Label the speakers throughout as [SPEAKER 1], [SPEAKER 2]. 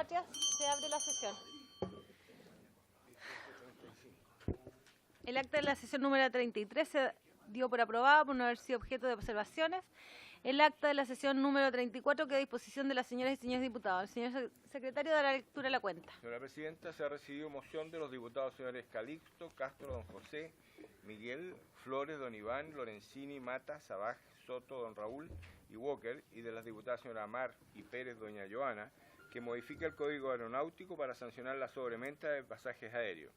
[SPEAKER 1] Patrias, se abre la sesión. El acta de la sesión número 33 se dio por aprobado por no haber sido objeto de observaciones. El acta de la sesión número 34 queda a disposición de las señoras y señores diputados. El señor secretario dará lectura de la cuenta.
[SPEAKER 2] Señora Presidenta, se ha recibido moción de los diputados señores Calixto, Castro, don José, Miguel, Flores, don Iván, Lorenzini, Mata, Sabaj, Soto, don Raúl y Walker, y de las diputadas señora Amar y Pérez, doña Joana, que modifica el Código Aeronáutico para sancionar la sobreventa de pasajes aéreos.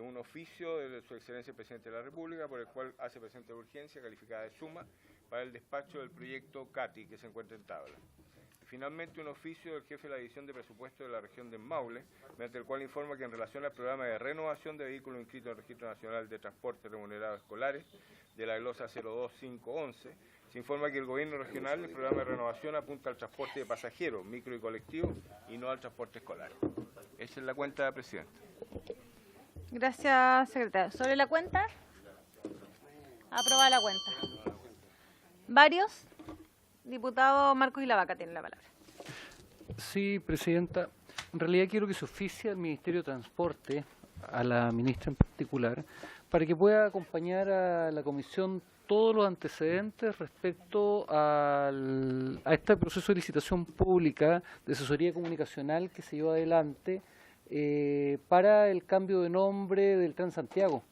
[SPEAKER 2] Un oficio de su excelencia el presidente de la República, por el cual hace presente de urgencia calificada de suma para el despacho del proyecto CATI, que se encuentra en tabla. Finalmente, un oficio del jefe de la División de Presupuesto de la región de Maule, mediante el cual informa que en relación al programa de renovación de vehículos inscritos en el Registro Nacional de Transporte Remunerado Escolares, de la glosa 02511, se informa que el gobierno regional, el programa de renovación apunta al transporte de pasajeros, micro y colectivo, y no al transporte escolar. Esa es la cuenta, presidente.
[SPEAKER 1] Gracias, secretario. ¿Sobre la cuenta? Aprobada la cuenta. ¿Varios? Diputado Marcos Ilavaca tiene la palabra.
[SPEAKER 3] Sí, presidenta. En realidad quiero que se oficie al Ministerio de Transporte, a la ministra en particular, para que pueda acompañar a la comisión todos los antecedentes respecto a este proceso de licitación pública de asesoría comunicacional que se llevó adelante para el cambio de nombre del Transantiago.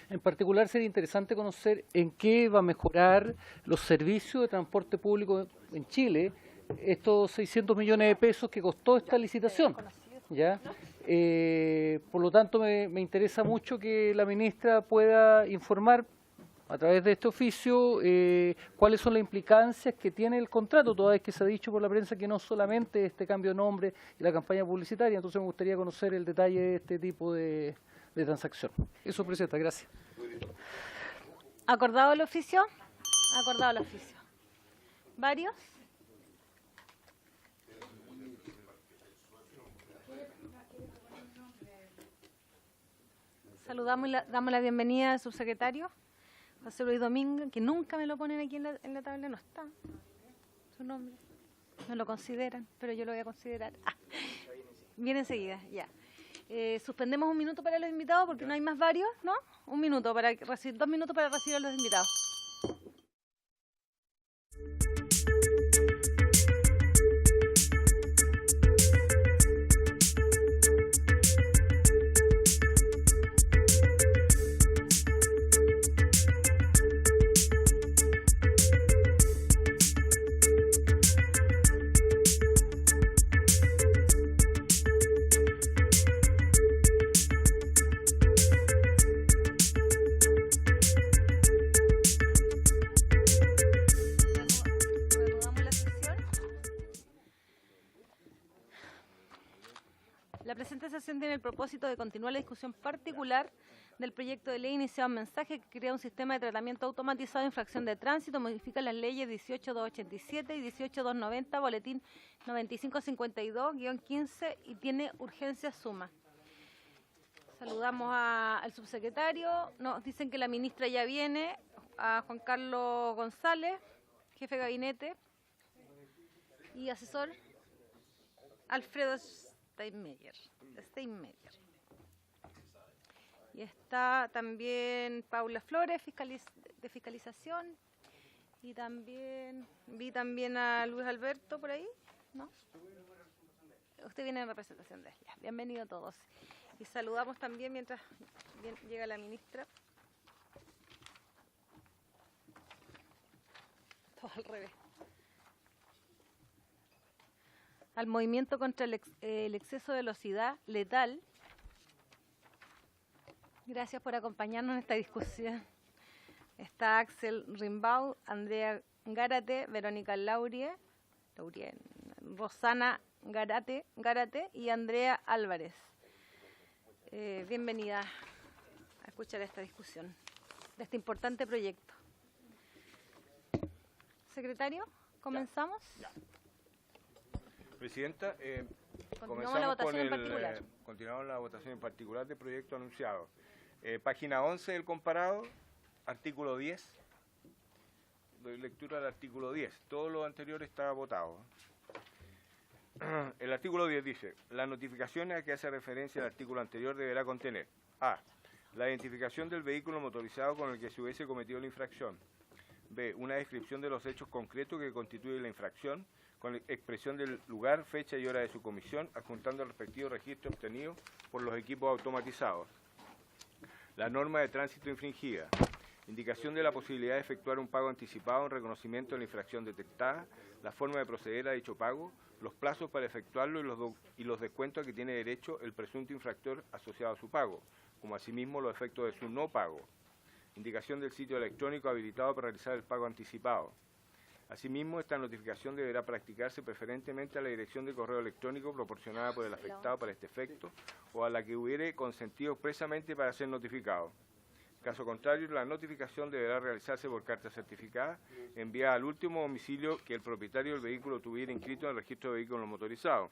[SPEAKER 3] En particular sería interesante conocer en qué va a mejorar los servicios de transporte público en Chile, estos 600 millones de pesos que costó esta licitación, ¿ya? Por lo tanto, me interesa mucho que la ministra pueda informar a través de este oficio cuáles son las implicancias que tiene el contrato, toda vez que se ha dicho por la prensa que no solamente este cambio de nombre y la campaña publicitaria. Entonces me gustaría conocer el detalle de este tipo de transacción. Eso, presidenta, gracias.
[SPEAKER 1] ¿Acordado el oficio? Acordado el oficio. ¿Varios? Saludamos y damos la bienvenida al subsecretario José Luis Domínguez, que nunca me lo ponen aquí en la tabla, no está su nombre. No lo consideran, pero yo lo voy a considerar. Viene enseguida, ya. Suspendemos un minuto para los invitados porque no hay más varios, ¿no? Un minuto para recibir, 2 minutos para recibir a los invitados. La presente sesión tiene el propósito de continuar la discusión particular del proyecto de ley iniciado en mensaje que crea un sistema de tratamiento automatizado de infracción de tránsito, modifica las leyes 18.287 y 18.290, boletín 9552-15 y tiene urgencia suma. Saludamos al subsecretario. Nos dicen que la ministra ya viene, a Juan Carlos González, jefe de gabinete, y asesor Alfredo Steinmeier. Y está también Paula Flores, de fiscalización, y también vi también a Luis Alberto por ahí, ¿no? Usted viene en representación de ella. Bienvenido a todos. Y saludamos también mientras llega la ministra. Todo al revés. Al movimiento contra el exceso de velocidad letal. Gracias por acompañarnos en esta discusión. Está Axel Rimbaud, Andrea Gárate, Verónica Laurie, Rosana Gárate y Andrea Álvarez. Bienvenida a escuchar esta discusión de este importante proyecto. Secretario, ¿comenzamos?
[SPEAKER 2] Ya. Presidenta,
[SPEAKER 1] Continuamos la votación en particular.
[SPEAKER 2] Continuamos la votación en particular del proyecto anunciado. Página 11 del comparado, artículo 10. Doy lectura al artículo 10. Todo lo anterior está votado. El artículo 10 dice, las notificaciones a que hace referencia el artículo anterior deberá contener a. La identificación del vehículo motorizado con el que se hubiese cometido la infracción. B. Una descripción de los hechos concretos que constituyen la infracción, con expresión del lugar, fecha y hora de su comisión, adjuntando el respectivo registro obtenido por los equipos automatizados. La norma de tránsito infringida. Indicación de la posibilidad de efectuar un pago anticipado en reconocimiento de la infracción detectada, la forma de proceder a dicho pago, los plazos para efectuarlo y los descuentos a que tiene derecho el presunto infractor asociado a su pago, como asimismo los efectos de su no pago. Indicación del sitio electrónico habilitado para realizar el pago anticipado. Asimismo, esta notificación deberá practicarse preferentemente a la dirección de correo electrónico proporcionada por el afectado para este efecto o a la que hubiere consentido expresamente para ser notificado. Caso contrario, la notificación deberá realizarse por carta certificada enviada al último domicilio que el propietario del vehículo tuviera inscrito en el registro de vehículos motorizados,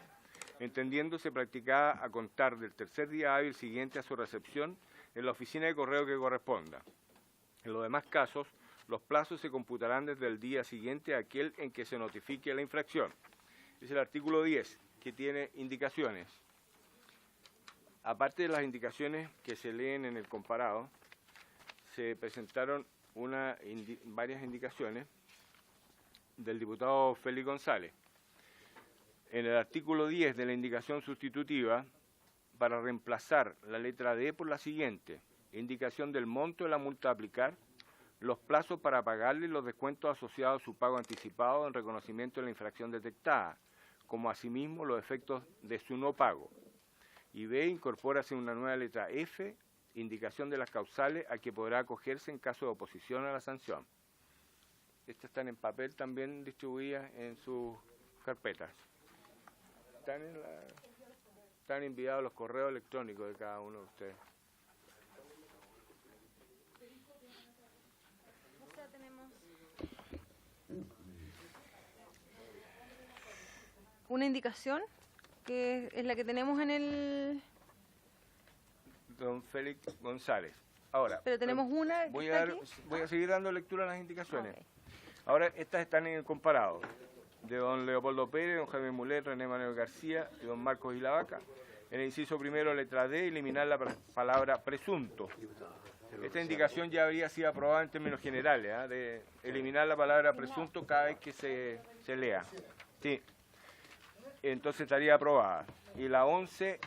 [SPEAKER 2] entendiéndose practicada a contar del tercer día hábil siguiente a su recepción en la oficina de correo que corresponda. En los demás casos, los plazos se computarán desde el día siguiente a aquel en que se notifique la infracción. Es el artículo 10, que tiene indicaciones. Aparte de las indicaciones que se leen en el comparado, se presentaron varias indicaciones del diputado Félix González. En el artículo 10 de la indicación sustitutiva, para reemplazar la letra D por la siguiente, indicación del monto de la multa a aplicar, los plazos para pagarle y los descuentos asociados a su pago anticipado en reconocimiento de la infracción detectada, como asimismo los efectos de su no pago. Y B, incorpórase una nueva letra F, indicación de las causales a que podrá acogerse en caso de oposición a la sanción. Estas están en papel también distribuidas en sus carpetas. Están enviados los correos electrónicos de cada uno de ustedes.
[SPEAKER 1] Tenemos una indicación que es la que tenemos en el...
[SPEAKER 2] Don Félix González. Ahora,
[SPEAKER 1] pero tenemos una que
[SPEAKER 2] voy
[SPEAKER 1] está
[SPEAKER 2] a seguir dando lectura a las indicaciones.
[SPEAKER 1] Okay.
[SPEAKER 2] Ahora, estas están en el comparado, de don Leopoldo Pérez, don Jaime Mulet, René Manuel García y don Marcos Ilavaca. En el inciso primero, letra D, eliminar la palabra presunto. Esta indicación ya habría sido aprobada en términos generales, de eliminar la palabra presunto cada vez que se lea. Sí. Entonces estaría aprobada. Y la 11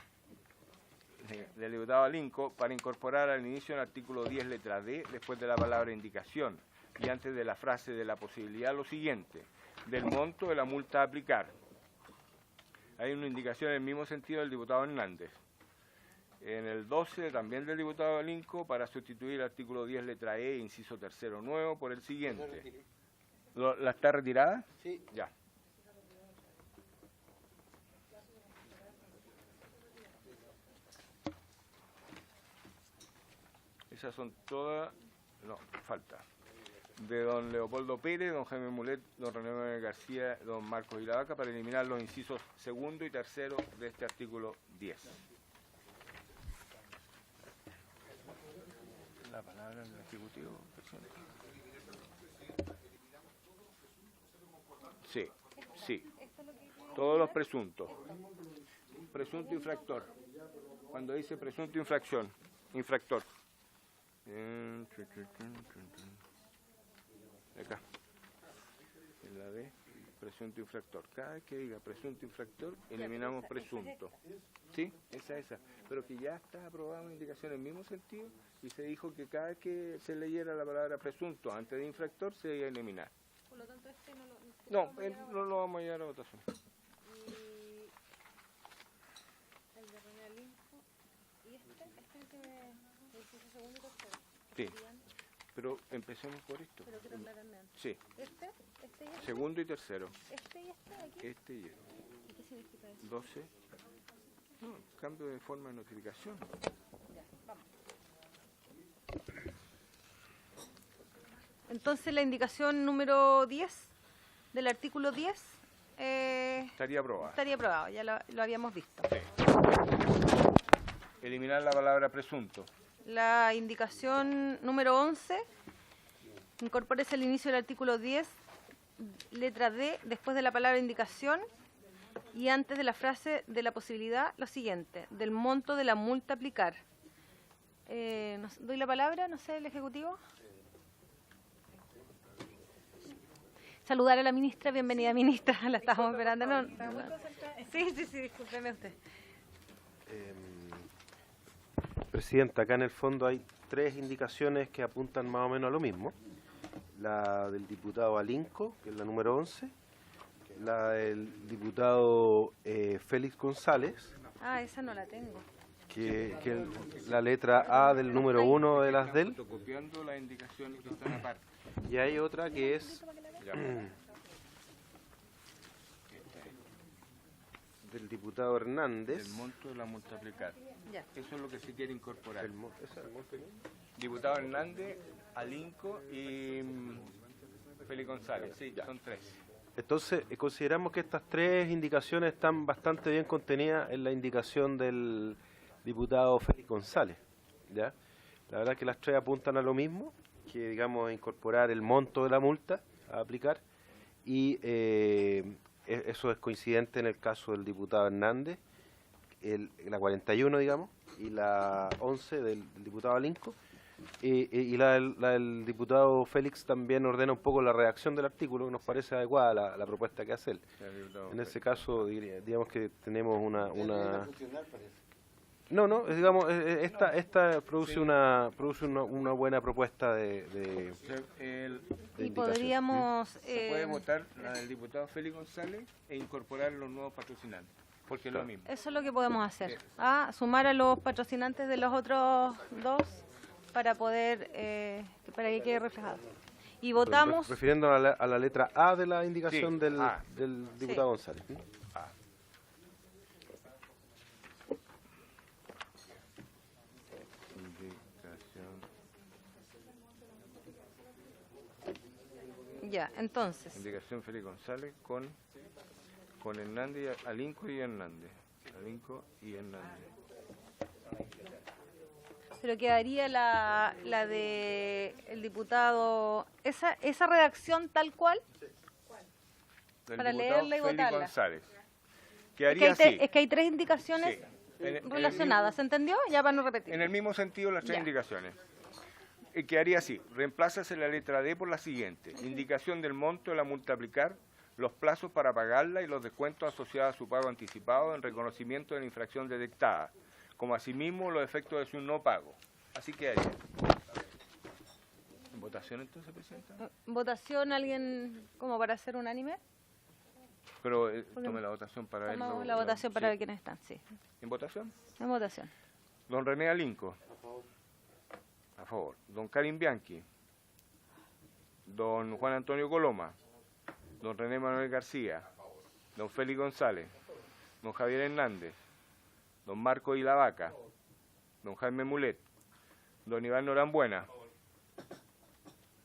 [SPEAKER 2] del diputado Alinco, para incorporar al inicio del artículo 10, letra D, después de la palabra indicación y antes de la frase de la posibilidad, lo siguiente, del monto de la multa a aplicar. Hay una indicación en el mismo sentido del diputado Hernández. En el 12, también del diputado Alinco, para sustituir el artículo 10, letra E, inciso tercero nuevo, por el siguiente. ¿La está retirada?
[SPEAKER 4] Sí.
[SPEAKER 2] Ya. Esas son todas, no, falta, de don Leopoldo Pérez, don Jaime Mulet, don René Manuel García, don Marcos Ilavaca, para eliminar los incisos segundo y tercero de este artículo 10. La palabra del Ejecutivo, presidente. Sí, sí. Todos los presuntos. Presunto infractor. Cuando dice presunto infracción, infractor. Acá. En la D, presunto infractor. Cada vez que diga presunto infractor, eliminamos presunto. Sí, esa. Pero que ya está aprobada una indicación en el mismo sentido y se dijo que cada vez que se leyera la palabra presunto antes de infractor se debía eliminar.
[SPEAKER 1] Por lo tanto, este no lo...
[SPEAKER 2] No lo vamos a llevar a votación.
[SPEAKER 1] Y el de René Alinco y este que me dice segundo y tercero.
[SPEAKER 2] Sí, pero empecemos por esto.
[SPEAKER 1] Pero quiero aclararme antes.
[SPEAKER 2] Sí,
[SPEAKER 1] Este y este.
[SPEAKER 2] segundo y tercero.
[SPEAKER 1] Este y este aquí.
[SPEAKER 2] Este y este.
[SPEAKER 1] ¿Y qué significa eso?
[SPEAKER 2] 12. No, cambio de forma de notificación.
[SPEAKER 1] Ya, vamos. Entonces la indicación número 10 del artículo 10
[SPEAKER 2] Estaría aprobada.
[SPEAKER 1] estaría aprobado, ya lo habíamos visto.
[SPEAKER 2] Eliminar la palabra presunto.
[SPEAKER 1] La indicación número 11, incorpórese al inicio del artículo 10, letra D, después de la palabra indicación, Y antes de la frase de la posibilidad, lo siguiente, del monto de la multa a aplicar. Doy la palabra, no sé, el Ejecutivo. Saludar a la ministra, bienvenida ministra, la estábamos esperando. No. Sí, discúlpeme usted.
[SPEAKER 4] Presidenta, acá en el fondo hay 3 indicaciones que apuntan más o menos a lo mismo. La del diputado Alinco, que es la número 11, la del diputado Félix González,
[SPEAKER 1] Esa no la tengo.
[SPEAKER 4] que la letra A del número 1 de las del,
[SPEAKER 2] Fotocopiando las indicaciones que están aparte.
[SPEAKER 4] y hay otra que es
[SPEAKER 2] Ya.
[SPEAKER 4] del diputado Hernández.
[SPEAKER 2] El monto de la multa a aplicar.
[SPEAKER 1] Ya.
[SPEAKER 2] Eso es lo que se quiere incorporar.
[SPEAKER 4] ¿Ese es el monto?
[SPEAKER 2] Diputado Hernández, Alinco y Félix González. Sí, son 3.
[SPEAKER 4] Entonces, consideramos que estas 3 indicaciones están bastante bien contenidas en la indicación del diputado Félix González, ¿ya? La verdad que las 3 apuntan a lo mismo, que digamos incorporar el monto de la multa a aplicar, y eso es coincidente en el caso del diputado Hernández, la 41, digamos, y la 11 del diputado Alinco. Y la del diputado Félix también ordena un poco la redacción del artículo, que nos parece adecuada la propuesta que hace él. En ese caso, digamos que tenemos una... No, digamos, esta produce una buena propuesta de
[SPEAKER 1] Y
[SPEAKER 4] indicación.
[SPEAKER 1] podríamos...
[SPEAKER 2] Se puede votar la del diputado Félix González e incorporar los nuevos patrocinantes, porque es lo mismo.
[SPEAKER 1] Eso es lo que podemos hacer. Sumar a los patrocinantes de los otros 2 para poder, para que quede reflejado. Y votamos...
[SPEAKER 4] Refiriendo a la letra A de la indicación
[SPEAKER 2] Sí,
[SPEAKER 4] del diputado González.
[SPEAKER 1] Ya, entonces,
[SPEAKER 2] Indicación Félix González con Hernández, Alinco y Hernández. Alinco y Hernández.
[SPEAKER 1] pero quedaría la de el diputado, esa redacción tal cual,
[SPEAKER 2] Del
[SPEAKER 1] para
[SPEAKER 2] diputado
[SPEAKER 1] leerla y
[SPEAKER 2] Félix
[SPEAKER 1] votarla.
[SPEAKER 2] González.
[SPEAKER 1] es que,
[SPEAKER 2] Quedaría
[SPEAKER 1] hay
[SPEAKER 2] así.
[SPEAKER 1] es que hay 3 indicaciones
[SPEAKER 2] Sí. En el
[SPEAKER 1] relacionadas, ¿se entendió? Ya para no repetir.
[SPEAKER 2] En el mismo sentido las 3
[SPEAKER 1] Ya.
[SPEAKER 2] indicaciones. Quedaría así. Reemplázase la letra D por la siguiente. Indicación del monto de la multa a aplicar, los plazos para pagarla y los descuentos asociados a su pago anticipado en reconocimiento de la infracción detectada, como asimismo los efectos de su no pago. Así quedaría. ¿En votación entonces, Presidenta?
[SPEAKER 1] ¿Votación alguien como para hacer unánime?
[SPEAKER 2] Pero tome la votación para ver.
[SPEAKER 1] Tomamos la votación para ver quiénes están, sí.
[SPEAKER 2] ¿En votación?
[SPEAKER 1] En votación.
[SPEAKER 2] Don René Alinco. A favor. Don Karim Bianchi. Don Juan Antonio Coloma. Don René Manuel García. Don Félix González. Don Javier Hernández. Don Marco Ilavaca. Don Jaime Mulet. Don Iván Norambuena.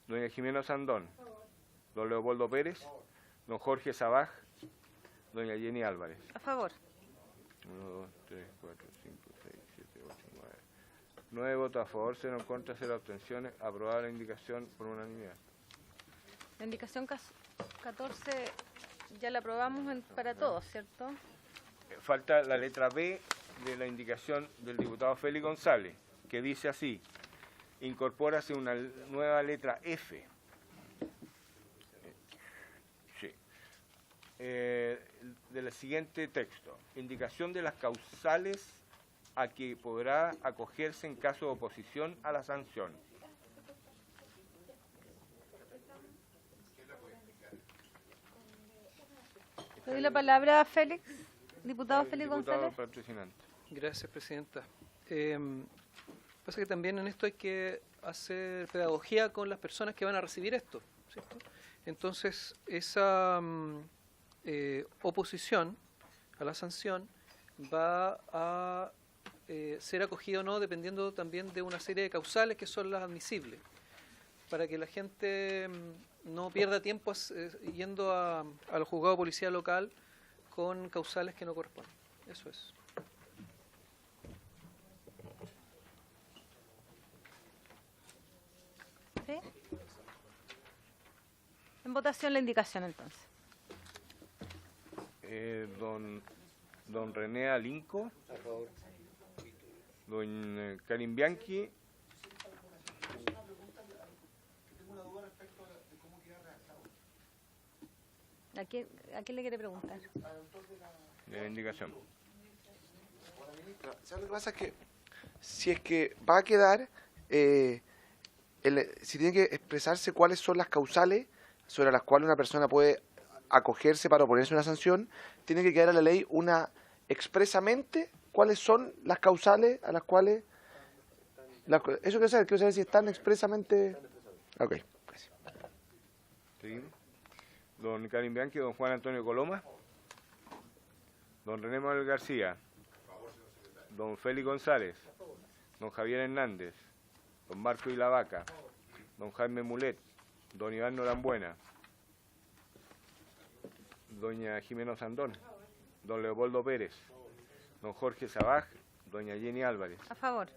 [SPEAKER 2] Doña Jimena Sandón. Don Leopoldo Pérez. Don Jorge Sabaj. Doña Jenny Álvarez.
[SPEAKER 1] A favor.
[SPEAKER 2] 1, 2, 3, 4, 5, 6, 7, 8, 9. 9 votos a favor, 0 en contra, 0 abstenciones. Aprobada la indicación por unanimidad.
[SPEAKER 1] La indicación 14 ya la aprobamos para todos, ¿cierto?
[SPEAKER 2] Falta la letra B de la indicación del diputado Félix González, que dice así: incorpórase una nueva letra F. Sí. Del siguiente texto: indicación de las causales a que podrá acogerse en caso de oposición a la sanción.
[SPEAKER 1] Le doy la palabra a Félix, diputado Félix
[SPEAKER 2] Diputado
[SPEAKER 1] González.
[SPEAKER 2] patrocinante.
[SPEAKER 3] Gracias, Presidenta. Pasa que también en esto hay que hacer pedagogía con las personas que van a recibir esto, ¿cierto? Entonces, esa oposición a la sanción va a ser acogida o no dependiendo también de una serie de causales que son las admisibles, para que la gente no pierda tiempo yendo al juzgado de policía local con causales que no corresponden. Eso es.
[SPEAKER 1] ¿Sí? En votación la indicación entonces.
[SPEAKER 2] Don René Alinco. A favor. Don Karim Bianchi.
[SPEAKER 1] ¿A quién le quiere preguntar?
[SPEAKER 2] De la indicación.
[SPEAKER 5] ¿Sabes lo que pasa? Es que si es que va a quedar, si tiene que expresarse cuáles son las causales sobre las cuales una persona puede acogerse para oponerse a una sanción, tiene que quedar en la ley expresamente cuáles son las causales a las cuales... Eso quiero saber si están expresamente... Ok, gracias.
[SPEAKER 2] Seguimos. Don Karim Bianchi, don Juan Antonio Coloma. Don René Manuel García. Don Félix González. Don Javier Hernández. Don Marco Ilavaca. Don Jaime Mulet. Don Iván Norambuena. Doña Jimena Sandón. Don Leopoldo Pérez. Don Jorge Sabaj. Doña Jenny Álvarez.
[SPEAKER 1] A favor.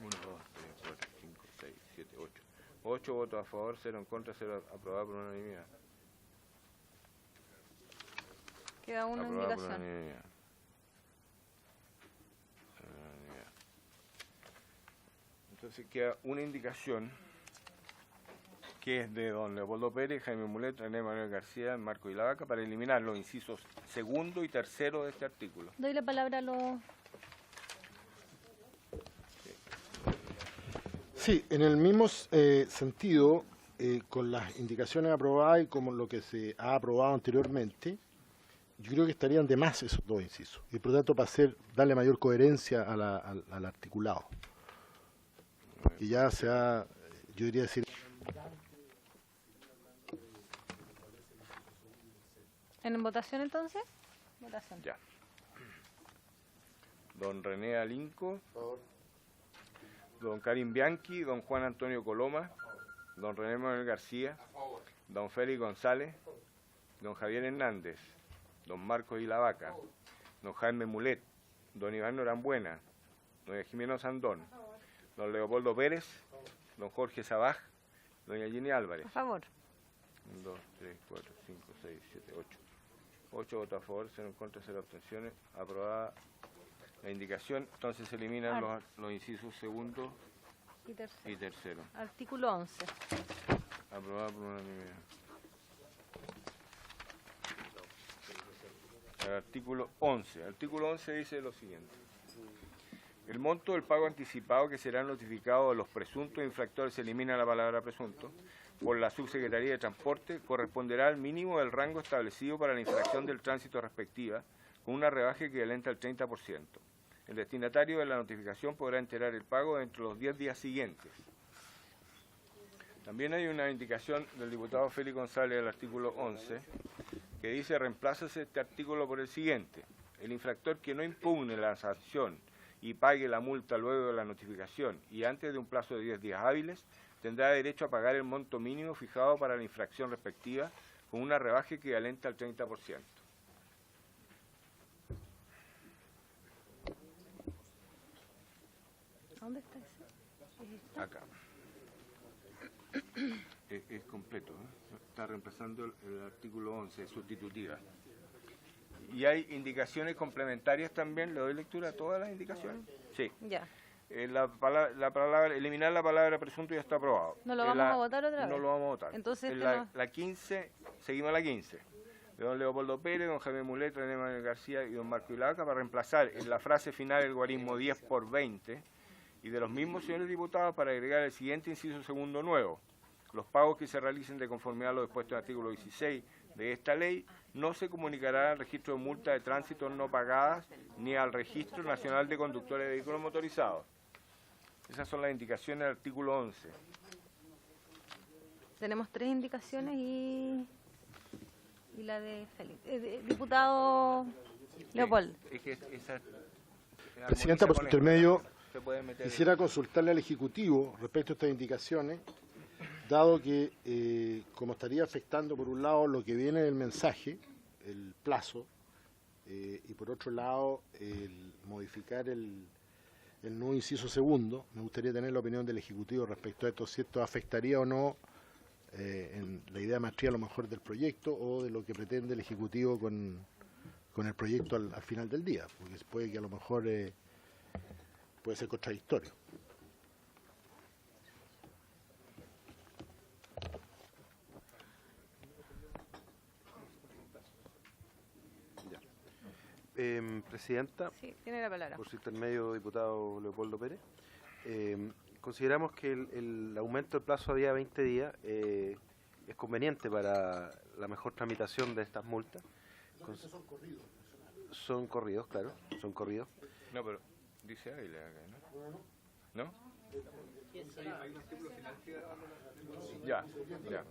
[SPEAKER 2] 1, 2, 3, 4, 5, 6, 7, 8. 8 votos a favor, 0 en contra, 0 aprobado por unanimidad.
[SPEAKER 1] Queda una
[SPEAKER 2] Aprobado por
[SPEAKER 1] indicación.
[SPEAKER 2] unanimidad. Entonces queda una indicación que es de don Leopoldo Pérez, Jaime Mulet, René Manuel García, Marco Ilavaca, para eliminar los incisos segundo y tercero de este artículo.
[SPEAKER 1] Doy la palabra a los...
[SPEAKER 6] Sí, en el mismo sentido, con las indicaciones aprobadas y como lo que se ha aprobado anteriormente, yo creo que estarían de más esos dos incisos. Y por lo tanto, para darle mayor coherencia al articulado. Y ya se ha, yo diría decir...
[SPEAKER 1] ¿En votación entonces? Votación.
[SPEAKER 2] Ya. Don René Alinco. Don Karim Bianchi, don Juan Antonio Coloma, don René Manuel García, don Félix González, don Javier Hernández, don Marcos Ilavaca, don Jaime Mulet, don Iván Norambuena, doña Jimena Sandón, don Leopoldo Pérez, don Jorge Sabaj, doña Jenny Álvarez.
[SPEAKER 1] A favor.
[SPEAKER 2] 1, 2, 3, 4, 5, 6, 7, 8. 8 votos a favor, 0 en contra, 0 abstenciones. Aprobada la indicación. Entonces se eliminan los incisos segundo y tercero.
[SPEAKER 1] Artículo 11.
[SPEAKER 2] Aprobada por unanimidad. El artículo 11. Artículo 11 dice lo siguiente. El monto del pago anticipado que será notificado a los presuntos infractores, se elimina la palabra presunto, por la Subsecretaría de Transporte, corresponderá al mínimo del rango establecido para la infracción del tránsito respectiva, con una rebaja equivalente al 30%. El destinatario de la notificación podrá enterar el pago dentro de los 10 días siguientes. También hay una indicación del diputado Félix González del artículo 11, que dice: reemplázase este artículo por el siguiente. El infractor que no impugne la sanción y pague la multa luego de la notificación y antes de un plazo de 10 días hábiles, tendrá derecho a pagar el monto mínimo fijado para la infracción respectiva, con una rebaja equivalente al 30%.
[SPEAKER 1] ¿Dónde está ese?
[SPEAKER 2] Acá. Es completo, ¿eh? Está reemplazando el artículo 11, sustitutiva. Y hay indicaciones complementarias también. ¿Le doy lectura a todas las indicaciones? Sí.
[SPEAKER 1] Ya.
[SPEAKER 2] Eliminar la palabra presunto ya está aprobado.
[SPEAKER 1] ¿No lo vamos a votar otra vez?
[SPEAKER 2] No lo vamos a votar.
[SPEAKER 1] Entonces,
[SPEAKER 2] la 15, seguimos a la 15. De don Leopoldo Pérez, don Javier Mulet, René Manuel García y don Marco Ilavaca, para reemplazar en la frase final el guarismo 10 por 20, y de los mismos señores diputados para agregar el siguiente inciso segundo nuevo. Los pagos que se realicen de conformidad a lo dispuesto en el artículo 16 de esta ley no se comunicará al registro de multas de tránsito no pagadas ni al Registro Nacional de Conductores de Vehículos Motorizados. Esas son las indicaciones del artículo 11.
[SPEAKER 1] Tenemos 3 indicaciones y la de Félix. Diputado Leopoldo.
[SPEAKER 2] Es que
[SPEAKER 6] Presidenta, por su intermedio,
[SPEAKER 2] meter
[SPEAKER 6] quisiera consultarle al Ejecutivo respecto a estas indicaciones, dado que, como estaría afectando por un lado lo que viene del mensaje, el plazo, y por otro lado el modificar el nuevo inciso segundo, me gustaría tener la opinión del Ejecutivo respecto a esto, si esto afectaría o no en la idea maestría a lo mejor del proyecto o de lo que pretende el Ejecutivo con con el proyecto al final del día, porque puede que a lo mejor puede ser contradictorio.
[SPEAKER 4] Presidenta,
[SPEAKER 1] Sí, tiene la palabra.
[SPEAKER 4] por su intermedio, diputado Leopoldo Pérez, consideramos que el aumento del plazo a día 20 días es conveniente para la mejor tramitación de estas multas. Son corridos. Son corridos, claro, son corridos.
[SPEAKER 2] No, pero dice Ávila acá, ¿no? ¿No? Ya, ya.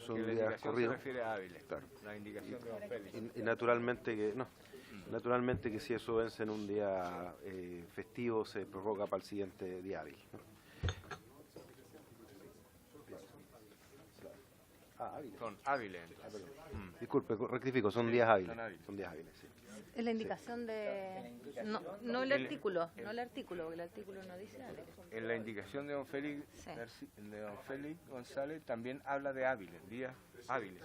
[SPEAKER 4] Son
[SPEAKER 2] Que la
[SPEAKER 4] días
[SPEAKER 2] indicación
[SPEAKER 4] corridos.
[SPEAKER 2] se refiere a Ávila.
[SPEAKER 4] Claro.
[SPEAKER 2] La indicación de don Félix.
[SPEAKER 4] Y naturalmente que no. Naturalmente que si eso vence en un día festivo se prorroga para el siguiente día hábil, ¿no?
[SPEAKER 2] Son hábiles.
[SPEAKER 4] Disculpe, rectifico, son días hábiles.
[SPEAKER 2] son hábiles.
[SPEAKER 4] Son días hábiles, sí.
[SPEAKER 1] Es la indicación de... No el artículo, porque el artículo no dice hábiles.
[SPEAKER 2] En la indicación de don Félix,
[SPEAKER 1] Sí.
[SPEAKER 2] de don Félix González también habla de hábiles, días hábiles.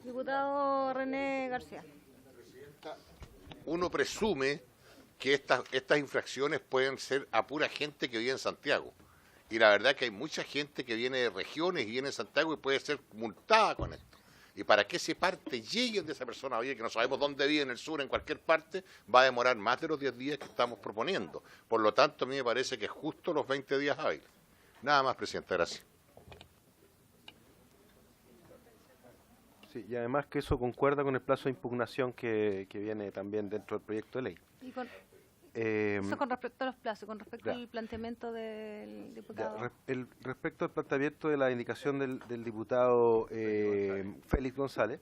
[SPEAKER 1] Diputado René García.
[SPEAKER 7] Uno presume que estas infracciones pueden ser a pura gente que vive en Santiago. Y la verdad es que hay mucha gente que viene de regiones y viene en Santiago y puede ser multada con esto. Y para que esa parte llegue de esa persona, oye, que no sabemos dónde vive, en el sur, en cualquier parte, va a demorar más de los 10 días que estamos proponiendo. Por lo tanto, a mí me parece que es justo los 20 días hábiles. Nada más, Presidenta, gracias.
[SPEAKER 4] Sí, y además que eso concuerda con el plazo de impugnación que viene también dentro del proyecto de ley.
[SPEAKER 1] Y con,
[SPEAKER 4] Eh,
[SPEAKER 1] eso con respecto a los plazos, con respecto
[SPEAKER 4] ya.
[SPEAKER 1] al planteamiento del
[SPEAKER 4] Ya,
[SPEAKER 1] diputado.
[SPEAKER 4] respecto al planteamiento de la indicación del diputado Félix González,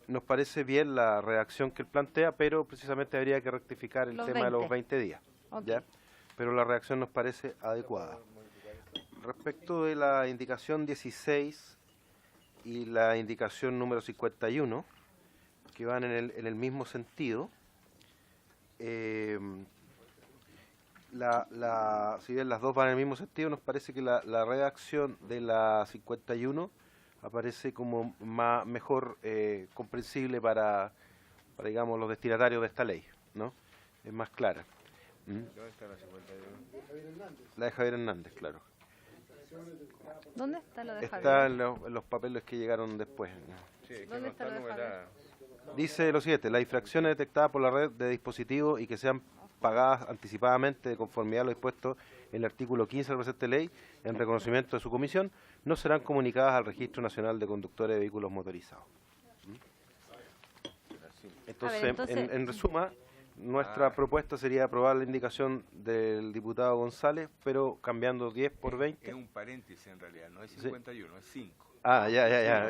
[SPEAKER 4] nos parece bien la redacción que él plantea, pero precisamente habría que rectificar el
[SPEAKER 1] Los
[SPEAKER 4] tema de los
[SPEAKER 1] 20.
[SPEAKER 4] 20 días.
[SPEAKER 1] Ok.
[SPEAKER 4] ¿Ya? Pero la redacción nos parece adecuada. Respecto de la indicación 16 y la indicación número 51, que van en el mismo sentido, si bien las dos van en el mismo sentido, nos parece que la redacción de la 51 aparece como mejor comprensible para, digamos, los destinatarios de esta ley, ¿no? Es más clara.
[SPEAKER 2] ¿Dónde está la 51?
[SPEAKER 4] La de Javier Hernández, claro.
[SPEAKER 1] ¿Dónde está lo de
[SPEAKER 4] Está
[SPEAKER 1] Javier?
[SPEAKER 4] en los papeles que llegaron después.
[SPEAKER 2] Sí, es que
[SPEAKER 1] ¿Dónde
[SPEAKER 2] no
[SPEAKER 1] está lo de
[SPEAKER 2] numerada.
[SPEAKER 4] Dice lo siguiente: las infracciones detectadas por la red de dispositivos y que sean pagadas anticipadamente de conformidad a lo dispuesto en el artículo 15 de la presente ley, en reconocimiento de su comisión, no serán comunicadas al Registro Nacional de Conductores de Vehículos Motorizados. Entonces,
[SPEAKER 1] entonces-
[SPEAKER 4] en resuma, nuestra propuesta sería aprobar la indicación del diputado González, pero cambiando 10 por 20.
[SPEAKER 2] Es un paréntesis en realidad, no es 51, es 5.
[SPEAKER 4] Ah, ya,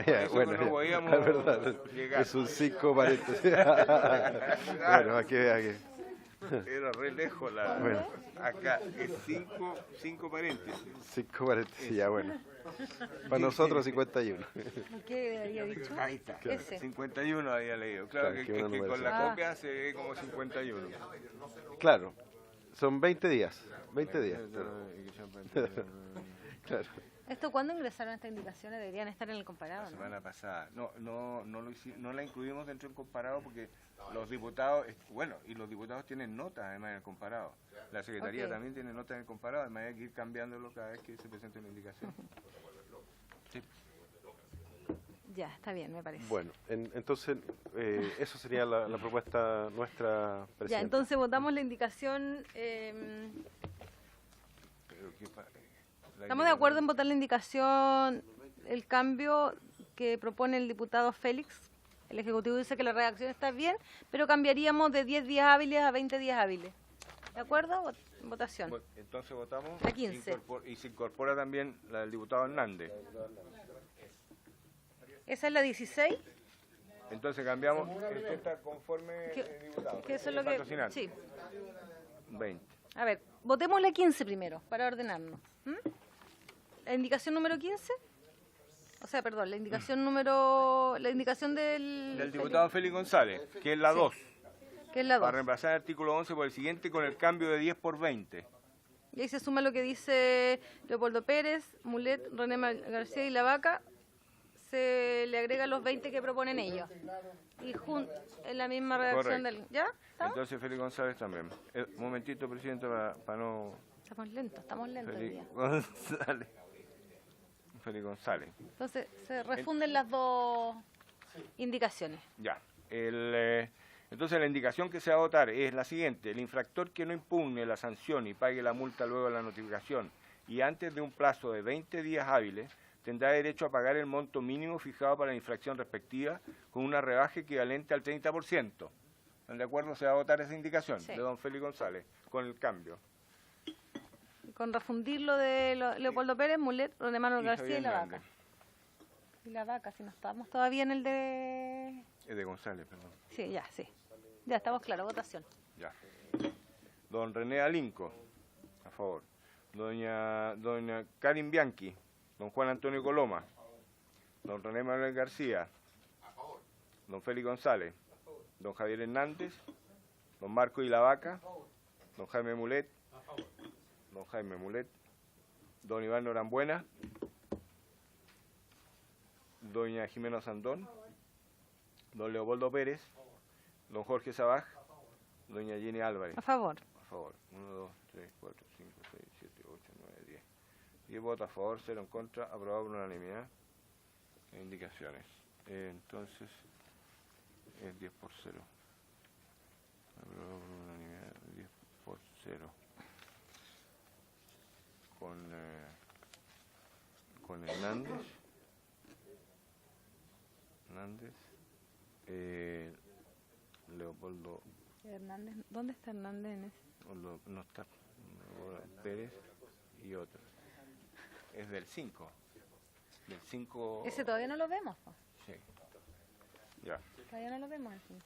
[SPEAKER 2] Por eso
[SPEAKER 4] bueno,
[SPEAKER 2] no podíamos
[SPEAKER 4] es verdad.
[SPEAKER 2] llegar.
[SPEAKER 4] Es un 5 paréntesis. Bueno, aquí vea que...
[SPEAKER 2] Era re lejos la...
[SPEAKER 4] Bueno.
[SPEAKER 2] Acá es 5 paréntesis.
[SPEAKER 4] 5 paréntesis, ya bueno. Para nosotros 51.
[SPEAKER 1] ¿Qué había dicho?
[SPEAKER 2] Ahí está.
[SPEAKER 1] Ese.
[SPEAKER 2] 51 había leído. Claro,
[SPEAKER 4] Claro,
[SPEAKER 2] que,
[SPEAKER 4] que una
[SPEAKER 2] que con
[SPEAKER 4] numeración.
[SPEAKER 2] la
[SPEAKER 1] Ah.
[SPEAKER 2] copia se ve como 51.
[SPEAKER 4] Claro, son 20 días. 20 días. Claro.
[SPEAKER 1] ¿Esto cuándo ingresaron estas indicaciones? Deberían estar en el comparado,
[SPEAKER 2] La
[SPEAKER 1] ¿no?
[SPEAKER 2] semana pasada. No la incluimos dentro del comparado porque los diputados, bueno, y los diputados tienen notas además en el comparado. La Secretaría
[SPEAKER 1] Ok.
[SPEAKER 2] también tiene notas en el comparado, además hay que ir cambiándolo cada vez que se presente una indicación. Sí.
[SPEAKER 1] Ya, está bien, me parece.
[SPEAKER 4] Bueno, entonces, eso sería la propuesta nuestra,
[SPEAKER 1] Ya,
[SPEAKER 4] presidenta.
[SPEAKER 1] entonces votamos la indicación.
[SPEAKER 2] Pero la
[SPEAKER 1] ¿Estamos de acuerdo en
[SPEAKER 2] indicación-
[SPEAKER 1] votar la indicación, el cambio que propone el diputado Félix? El Ejecutivo dice que la redacción está bien, pero cambiaríamos de 10 días hábiles a 20 días hábiles. ¿De acuerdo? Votación.
[SPEAKER 2] Bueno, entonces votamos.
[SPEAKER 1] La 15.
[SPEAKER 2] Y se incorpora también la del diputado Hernández.
[SPEAKER 1] Esa es la 16.
[SPEAKER 2] Entonces cambiamos. ¿Esto está conforme,
[SPEAKER 1] Que,
[SPEAKER 2] diputado?
[SPEAKER 1] que eso es lo que...
[SPEAKER 2] Patrocinante.
[SPEAKER 1] Sí.
[SPEAKER 2] 20.
[SPEAKER 1] A ver, votemos la 15 primero, para ordenarnos. ¿Mm? La indicación número 15. O sea, perdón, la indicación número... La indicación
[SPEAKER 2] Del diputado Félix González, que es la 2.
[SPEAKER 1] que es la 2.
[SPEAKER 2] Para reemplazar el artículo 11 por el siguiente con el cambio de 10 por 20.
[SPEAKER 1] Y ahí se suma lo que dice Leopoldo Pérez, Mulet, René García y La Vaca. se le agrega los 20 que proponen ellos. Y en la misma redacción
[SPEAKER 2] Correcto.
[SPEAKER 1] del... ¿Ya? ¿Estamos?
[SPEAKER 2] Entonces Félix González también. Un momentito, presidente, para no...
[SPEAKER 1] Estamos lentos hoy día.
[SPEAKER 2] Félix González. Félix González.
[SPEAKER 1] Entonces, se refunden las dos indicaciones.
[SPEAKER 2] Ya. Entonces la indicación que se va a votar es la siguiente. El infractor que no impugne la sanción y pague la multa luego de la notificación y antes de un plazo de 20 días hábiles, tendrá derecho a pagar el monto mínimo fijado para la infracción respectiva con una rebaja equivalente al 30%. ¿Están de acuerdo? Se va a votar esa indicación
[SPEAKER 1] Sí.
[SPEAKER 2] de don Félix González con el cambio.
[SPEAKER 1] Con refundir lo de Leopoldo Pérez, Mulet, Ron Emanuel
[SPEAKER 2] Y
[SPEAKER 1] García
[SPEAKER 2] Javier
[SPEAKER 1] y la
[SPEAKER 2] Hernández.
[SPEAKER 1] vaca. Y la vaca, si no estamos todavía en el de...
[SPEAKER 2] Es de González, perdón.
[SPEAKER 1] Sí, ya, sí. Ya estamos claros, votación.
[SPEAKER 2] Ya. Don René Alinco, a favor. Doña Karin Bianchi. Don Juan Antonio Coloma. Don René Manuel García. A favor. Don Félix González. Don Javier Hernández. Don Marco Ilavaca. Don Jaime Mulet. A favor. Don Jaime Mulet. Don Iván Norambuena. Doña Jimena Sandón. Don Leopoldo Pérez. Don Jorge Sabaj. Doña Jenny Álvarez.
[SPEAKER 1] A favor.
[SPEAKER 2] A favor. 1, 2, 3, 4, 5, 6, 7, 8, 9, 10. 10 votos a favor, 0 en contra, aprobado por unanimidad. Indicaciones. Entonces, es 10 por 0. Aprobado por unanimidad, 10 por 0. Con Hernández. Leopoldo.
[SPEAKER 1] Hernández, ¿dónde está Hernández en ese?
[SPEAKER 2] No está. Pérez y otro. Es del 5. Del 5.
[SPEAKER 1] Ese todavía no lo vemos, po.
[SPEAKER 2] Sí. Ya.
[SPEAKER 1] Todavía no lo vemos el 5.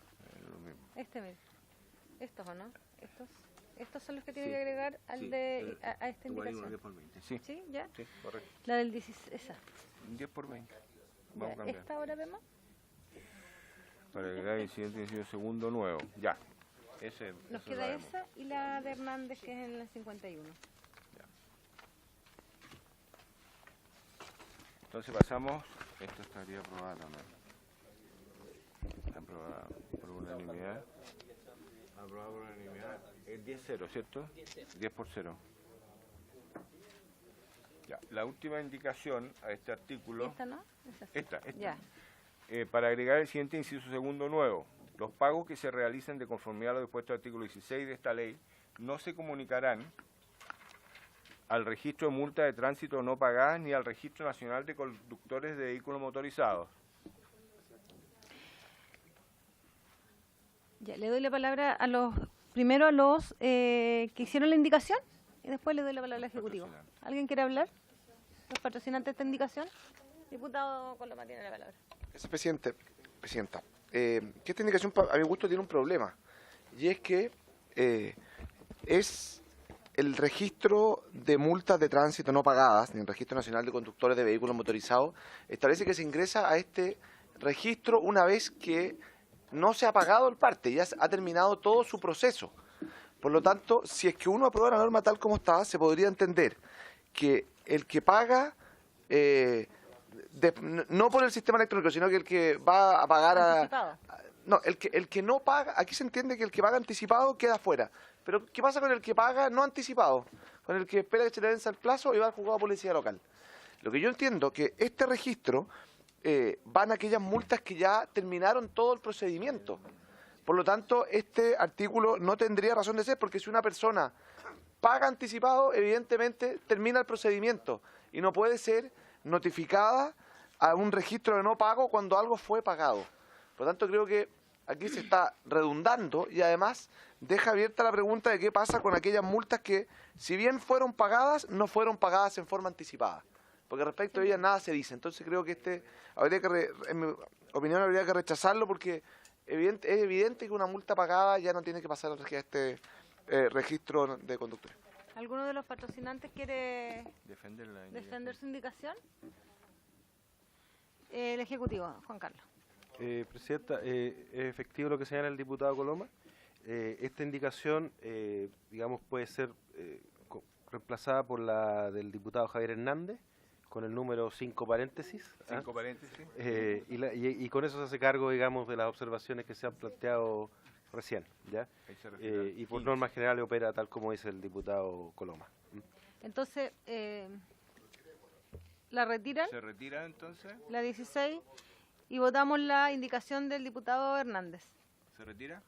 [SPEAKER 2] Lo mismo.
[SPEAKER 1] Estos, ¿o no? Estos son los que tienen
[SPEAKER 2] Sí,
[SPEAKER 1] que agregar al
[SPEAKER 2] sí,
[SPEAKER 1] a esta
[SPEAKER 2] igual uno
[SPEAKER 1] indicación.
[SPEAKER 2] 10 por 20. Sí.
[SPEAKER 1] ¿Sí? ¿Ya?
[SPEAKER 2] Sí, correcto.
[SPEAKER 1] La del 16, esa.
[SPEAKER 2] 10 por 20. Vamos a
[SPEAKER 1] Ya,
[SPEAKER 2] cambiar.
[SPEAKER 1] ¿esta ahora vemos?
[SPEAKER 2] Para agregar incidente de inciso segundo nuevo. Ya. Ese,
[SPEAKER 1] Nos
[SPEAKER 2] eso
[SPEAKER 1] queda
[SPEAKER 2] lo vemos.
[SPEAKER 1] esa y la de Hernández, que es en la 51.
[SPEAKER 2] Entonces pasamos. Esto estaría aprobado también. Aprobado por unanimidad. Aprobado por unanimidad. Es 10-0, ¿cierto? 10 por 0. Ya. La última indicación a este artículo.
[SPEAKER 1] ¿Esta no? Esa sí.
[SPEAKER 2] Esta.
[SPEAKER 1] Ya.
[SPEAKER 2] Para agregar el siguiente inciso segundo nuevo. Los pagos que se realicen de conformidad a lo dispuesto en el artículo 16 de esta ley no se comunicarán al registro de multas de tránsito no pagadas ni al registro nacional de conductores de vehículos motorizados.
[SPEAKER 1] Ya, le doy la palabra primero a los que hicieron la indicación y después le doy la palabra al Ejecutivo. ¿Alguien quiere hablar? ¿Los patrocinantes de esta indicación? Diputado Coloma tiene la palabra.
[SPEAKER 5] Gracias, presidenta. Que esta indicación, a mi gusto, tiene un problema. Y es que es el registro de multas de tránsito no pagadas, ni el Registro Nacional de Conductores de Vehículos Motorizados, establece que se ingresa a este registro una vez que no se ha pagado el parte, ya ha terminado todo su proceso. Por lo tanto, si es que uno aprueba la norma tal como está, se podría entender que el que paga... no por el sistema electrónico, sino que el que va a pagar
[SPEAKER 1] Anticipado.
[SPEAKER 5] no, el que no paga, aquí se entiende que el que paga anticipado queda fuera. Pero ¿qué pasa con el que paga no anticipado? Con el que espera que se le vence el plazo y va al juzgado de policía local. Lo que yo entiendo que este registro van a aquellas multas que ya terminaron todo el procedimiento. Por lo tanto, este artículo no tendría razón de ser, porque si una persona paga anticipado, evidentemente termina el procedimiento y no puede ser notificada a un registro de no pago cuando algo fue pagado. Por lo tanto, creo que aquí se está redundando y además deja abierta la pregunta de qué pasa con aquellas multas que, si bien fueron pagadas, no fueron pagadas en forma anticipada. Porque respecto a ellas nada se dice. Entonces creo que en mi opinión, habría que rechazarlo porque es evidente que una multa pagada ya no tiene que pasar a este registro de conductores.
[SPEAKER 1] ¿Alguno de los patrocinantes quiere
[SPEAKER 2] Defender
[SPEAKER 1] defender su indicación? El Ejecutivo, Juan Carlos.
[SPEAKER 4] Presidenta, es efectivo lo que señala el diputado Coloma. Esta indicación, digamos, puede ser reemplazada por la del diputado Javier Hernández, con el número 5 paréntesis.
[SPEAKER 2] 5 paréntesis.
[SPEAKER 4] Y con eso se hace cargo, digamos, de las observaciones que se han planteado recién, ¿ya?
[SPEAKER 2] Ahí se refiere
[SPEAKER 4] Y por
[SPEAKER 2] 15.
[SPEAKER 4] norma general opera tal como dice el diputado Coloma.
[SPEAKER 1] Entonces, ¿la retiran?
[SPEAKER 2] ¿Se retira entonces?
[SPEAKER 1] La 16. Y votamos la indicación del diputado Hernández.
[SPEAKER 2] ¿Se retira?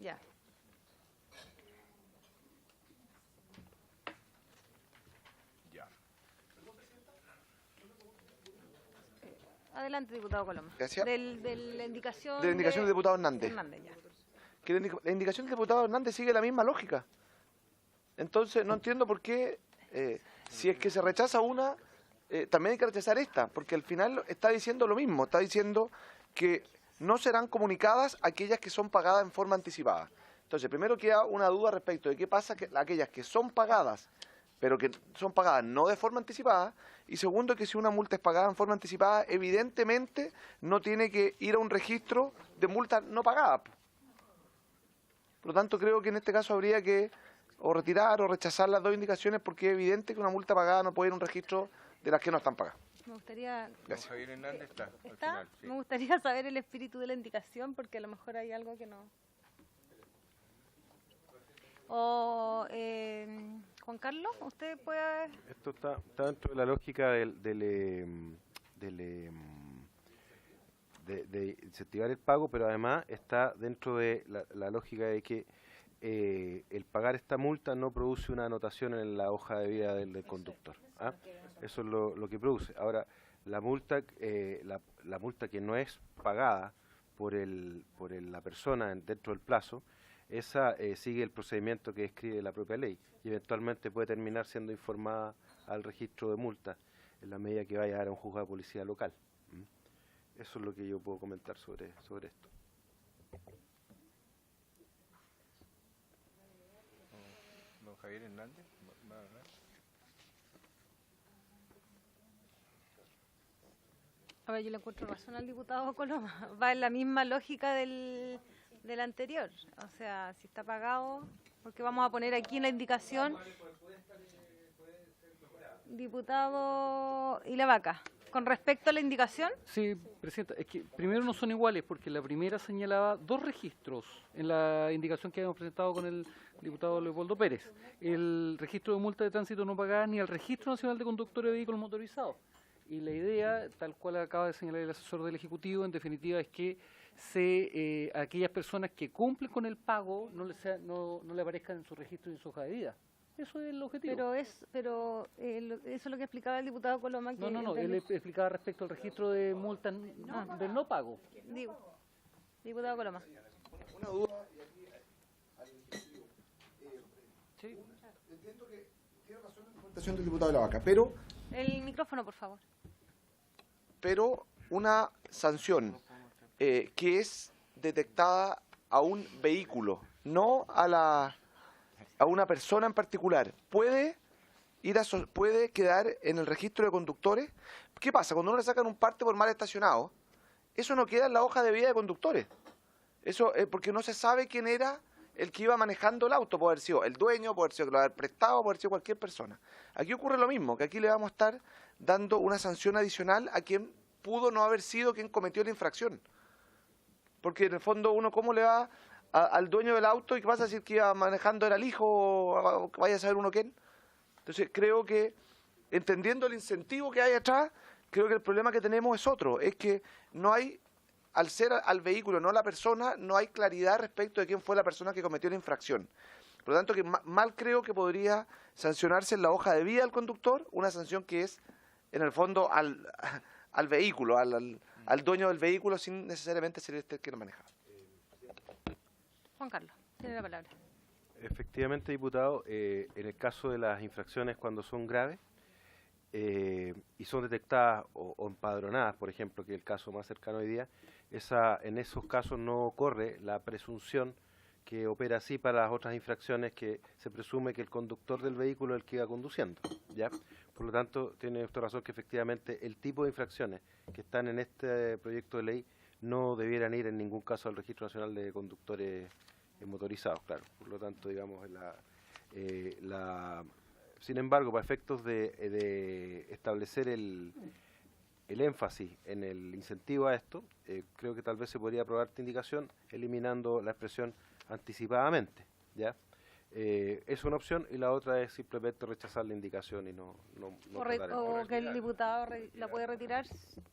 [SPEAKER 1] Ya.
[SPEAKER 2] Ya.
[SPEAKER 1] Adelante, diputado Coloma.
[SPEAKER 5] Gracias.
[SPEAKER 1] De la indicación,
[SPEAKER 5] De la indicación del diputado Hernández.
[SPEAKER 1] Hernández, ya.
[SPEAKER 5] Que la indicación del diputado Hernández sigue la misma lógica. Entonces, no entiendo por qué, si es que se rechaza una, también hay que rechazar esta, porque al final está diciendo lo mismo, está diciendo que no serán comunicadas aquellas que son pagadas en forma anticipada. Entonces, primero queda una duda respecto de qué pasa que aquellas que son pagadas, pero que son pagadas no de forma anticipada, y segundo, que si una multa es pagada en forma anticipada, evidentemente no tiene que ir a un registro de multas no pagadas. Por lo tanto, creo que en este caso habría que o retirar o rechazar las dos indicaciones, porque es evidente que una multa pagada no puede ir a un registro de las que no están pagadas.
[SPEAKER 1] Me gustaría...
[SPEAKER 2] Don Javier Hernández está al
[SPEAKER 1] ¿Está?
[SPEAKER 2] final. Sí.
[SPEAKER 1] Me gustaría saber el espíritu de la indicación, porque a lo mejor hay algo que no... O, Juan Carlos, ¿usted puede...?
[SPEAKER 4] Esto está dentro de la lógica de incentivar el pago, pero además está dentro de la lógica de que el pagar esta multa no produce una anotación en la hoja de vida del conductor. ¿Ah? Eso es lo que produce. Ahora, la multa que no es pagada por la persona dentro del plazo, esa sigue el procedimiento que describe la propia ley y eventualmente puede terminar siendo informada al registro de multas en la medida que vaya a dar a un juzgado de policía local. Eso es lo que yo puedo comentar sobre esto.
[SPEAKER 2] Don Javier Hernández. ¿Va a hablar?
[SPEAKER 1] A ver, yo le encuentro razón al diputado Coloma. Va en la misma lógica del anterior. O sea, si está pagado, porque vamos a poner aquí en la indicación diputado y la vaca. Con respecto a la indicación,
[SPEAKER 3] Sí, Presidenta, es que primero no son iguales porque la primera señalaba dos registros en la indicación que habíamos presentado con el diputado Leopoldo Pérez. El registro de multa de tránsito no pagada ni el Registro Nacional de Conductores de Vehículos Motorizados. Y la idea, tal cual acaba de señalar el asesor del Ejecutivo, en definitiva es que a aquellas personas que cumplen con el pago no le aparezcan en su registro y en su hoja de vida. Eso es el objetivo.
[SPEAKER 1] pero eso es lo que explicaba el diputado Coloma. Que
[SPEAKER 3] No, él explicaba respecto al registro de multas del no pago.
[SPEAKER 1] Digo, diputado Coloma.
[SPEAKER 5] Una duda.
[SPEAKER 3] Sí.
[SPEAKER 5] Entiendo que tiene razón la argumentación del diputado de la vaca, pero
[SPEAKER 1] El micrófono, por favor.
[SPEAKER 5] una sanción que es detectada a un vehículo, no a una persona en particular, puede quedar en el registro de conductores. ¿Qué pasa? Cuando uno le sacan un parte por mal estacionado, eso no queda en la hoja de vida de conductores. Eso porque no se sabe quién era el que iba manejando el auto. Puede haber sido el dueño, puede haber sido que lo haber prestado, puede haber sido cualquier persona. Aquí ocurre lo mismo, que aquí le vamos a estar dando una sanción adicional a quien pudo no haber sido quien cometió la infracción. Porque en el fondo uno, ¿cómo le va al dueño del auto y qué vas a decir que iba manejando era el hijo o vaya a saber uno quién? Entonces creo que, entendiendo el incentivo que hay atrás, creo que el problema que tenemos es otro, es que no hay, al ser al vehículo, no a la persona, no hay claridad respecto de quién fue la persona que cometió la infracción. Por lo tanto, que mal creo que podría sancionarse en la hoja de vida del conductor, una sanción que es, en el fondo, al vehículo, al dueño del vehículo, sin necesariamente ser este el que lo maneja.
[SPEAKER 1] Juan Carlos, tiene la palabra.
[SPEAKER 4] Efectivamente, diputado, en el caso de las infracciones cuando son graves y son detectadas o empadronadas, por ejemplo, que es el caso más cercano hoy día, en esos casos no ocurre la presunción que opera así para las otras infracciones, que se presume que el conductor del vehículo es el que iba conduciendo, ¿ya? Por lo tanto, tiene usted razón que efectivamente el tipo de infracciones que están en este proyecto de ley no debieran ir en ningún caso al Registro Nacional de Conductores motorizados, claro. Por lo tanto, digamos, Sin embargo, para efectos de establecer el énfasis en el incentivo a esto, creo que tal vez se podría aprobar esta indicación eliminando la expresión anticipadamente, ¿ya? Es una opción y la otra es simplemente rechazar la indicación y no tratar el
[SPEAKER 1] O que el diputado la puede retirar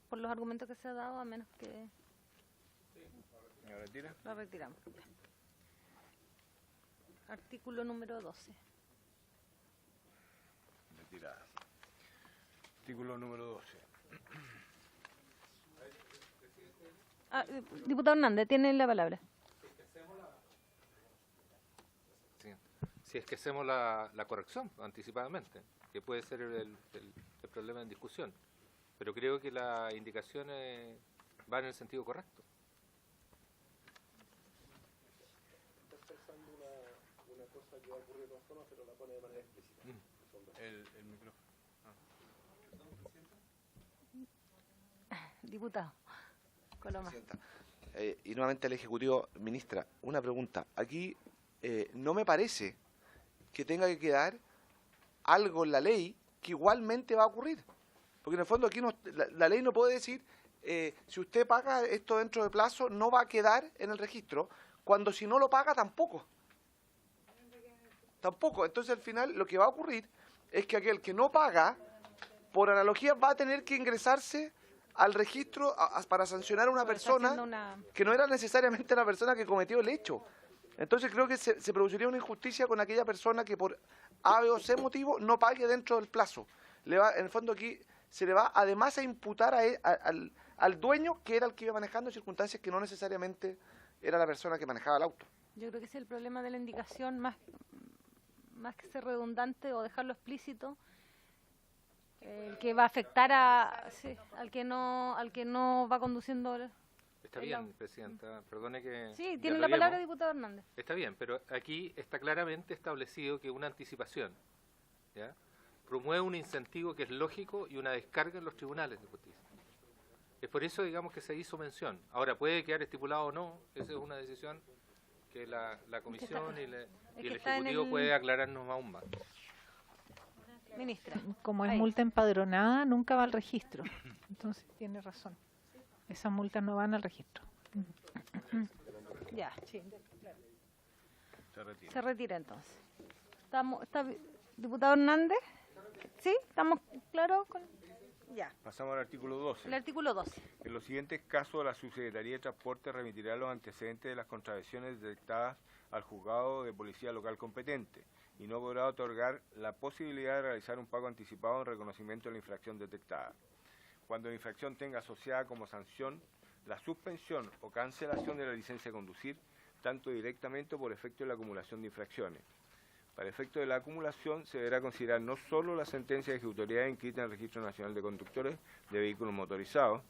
[SPEAKER 1] por los argumentos que se ha dado, a menos que
[SPEAKER 2] ¿La retira?
[SPEAKER 1] la retiramos. Artículo número 12.
[SPEAKER 2] Retirada. Artículo número 12.
[SPEAKER 1] Diputado Hernández, tiene la palabra.
[SPEAKER 8] Sí. Si es que hacemos la corrección anticipadamente, que puede ser el problema en discusión. Pero creo que las indicaciones van en el sentido correcto.
[SPEAKER 2] El micrófono.
[SPEAKER 1] Diputado Coloma.
[SPEAKER 5] Presidenta. Y nuevamente al Ejecutivo, ministra, una pregunta. Aquí no me parece que tenga que quedar algo en la ley que igualmente va a ocurrir. Porque en el fondo aquí la ley no puede decir, si usted paga esto dentro de plazo, no va a quedar en el registro, cuando si no lo paga tampoco. Tampoco. Entonces al final lo que va a ocurrir es que aquel que no paga, por analogía, va a tener que ingresarse al registro para sancionar a una persona que no era necesariamente la persona que cometió el hecho. Entonces creo que se produciría una injusticia con aquella persona que por A, B o C motivo no pague dentro del plazo. En el fondo aquí se le va además a imputar al dueño, que era el que iba manejando en circunstancias que no necesariamente era la persona que manejaba el auto.
[SPEAKER 1] Yo creo que ese es el problema de la indicación, más que ser redundante o dejarlo explícito, que va a afectar al que no va conduciendo.
[SPEAKER 8] Está bien, Presidenta, perdone que...
[SPEAKER 1] Sí, tiene la palabra diputado Hernández.
[SPEAKER 8] Está bien, pero aquí está claramente establecido que una anticipación, ¿ya?, promueve un incentivo que es lógico y una descarga en los tribunales de justicia. Es por eso, digamos, que se hizo mención. Ahora, puede quedar estipulado o no, esa es una decisión que la Comisión y el Ejecutivo puede aclararnos aún más.
[SPEAKER 1] Ministra.
[SPEAKER 9] Como es multa empadronada, nunca va al registro. Entonces tiene razón. Esas multas no van al registro.
[SPEAKER 1] Ya, sí.
[SPEAKER 2] Se retira.
[SPEAKER 1] Se retira entonces. Diputado Hernández, ¿sí? ¿Estamos claros con...? Ya.
[SPEAKER 2] Pasamos al artículo 12.
[SPEAKER 1] El artículo 12.
[SPEAKER 2] En los siguientes casos, la Subsecretaría de Transporte remitirá los antecedentes de las contravenciones detectadas al juzgado de policía local competente y no podrá otorgar la posibilidad de realizar un pago anticipado en reconocimiento de la infracción detectada. Cuando la infracción tenga asociada como sanción la suspensión o cancelación de la licencia de conducir, tanto directamente o por efecto de la acumulación de infracciones. Para efecto de la acumulación, se deberá considerar no solo la sentencia de ejecutoriedad inscrita en el Registro Nacional de Conductores de Vehículos Motorizados,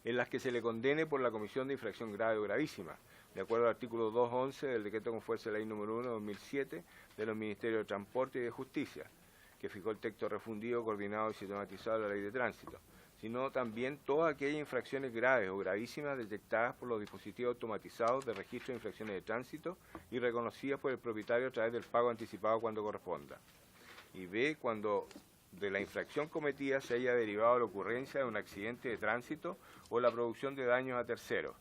[SPEAKER 2] en las que se le condene por la comisión de infracción grave o gravísima, de acuerdo al artículo 211 del Decreto con fuerza de ley número 1 de 2007 de los Ministerios de Transporte y de Justicia, que fijó el texto refundido, coordinado y sistematizado de la Ley de Tránsito, sino también todas aquellas infracciones graves o gravísimas detectadas por los dispositivos automatizados de registro de infracciones de tránsito y reconocidas por el propietario a través del pago anticipado cuando corresponda. Y B, cuando de la infracción cometida se haya derivado la ocurrencia de un accidente de tránsito o la producción de daños a terceros.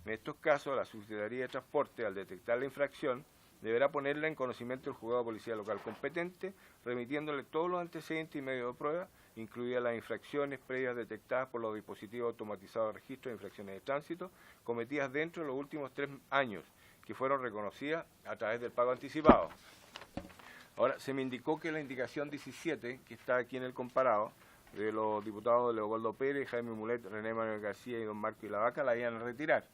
[SPEAKER 2] En estos casos, la Subsecretaría de Transporte, al detectar la infracción, deberá ponerla en conocimiento del juzgado de policía local competente, remitiéndole todos los antecedentes y medios de prueba, incluidas las infracciones previas detectadas por los dispositivos automatizados de registro de infracciones de tránsito, cometidas dentro de los últimos 3 años, que fueron reconocidas a través del pago anticipado. Ahora, se me indicó que la indicación 17, que está aquí en el comparado, de los diputados Leopoldo Pérez, Jaime Mulet, René Manuel García y don Marco Ilavaca, la iban a retirar.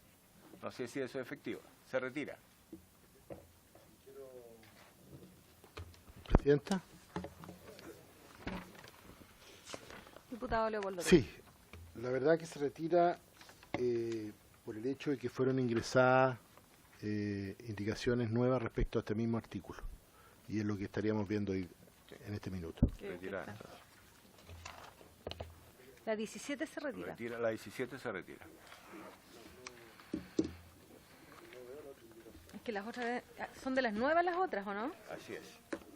[SPEAKER 2] No sé si eso es efectivo. Se retira.
[SPEAKER 6] Presidenta.
[SPEAKER 1] Diputado Leopoldo.
[SPEAKER 6] Sí, la verdad que se retira por el hecho de que fueron ingresadas indicaciones nuevas respecto a este mismo artículo. Y es lo que estaríamos viendo hoy en este minuto.
[SPEAKER 2] Retirada.
[SPEAKER 1] La 17 se retira.
[SPEAKER 2] La 17 se retira.
[SPEAKER 1] Es que las otras son de las nuevas las otras, ¿o no?
[SPEAKER 2] Así es.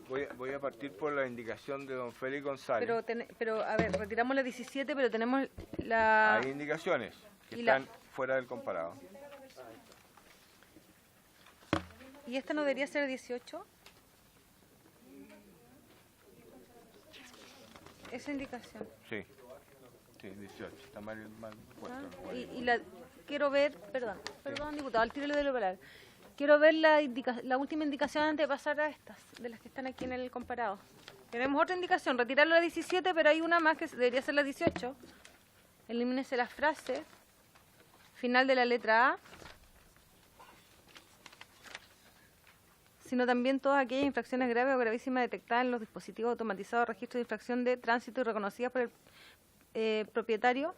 [SPEAKER 2] Voy a partir por la indicación de don Félix González.
[SPEAKER 1] Pero a ver, retiramos la 17, pero tenemos la...
[SPEAKER 2] Hay indicaciones que
[SPEAKER 1] y la-
[SPEAKER 2] están fuera del comparado.
[SPEAKER 1] ¿Y esta no debería ser 18? Esa indicación.
[SPEAKER 2] Sí. Sí, 18. Está mal puesto.
[SPEAKER 1] ¿Ah? Y la quiero ver, perdón, diputado, al tiro le doy la palabra. Quiero ver la última indicación antes de pasar a estas, de las que están aquí en el comparado. Tenemos otra indicación, retirar la 17, pero hay una más que debería ser la 18. Elimínese la frase. Final de la letra A. Sino también todas aquellas infracciones graves o gravísimas detectadas en los dispositivos automatizados de registro de infracción de tránsito y reconocidas por el propietario.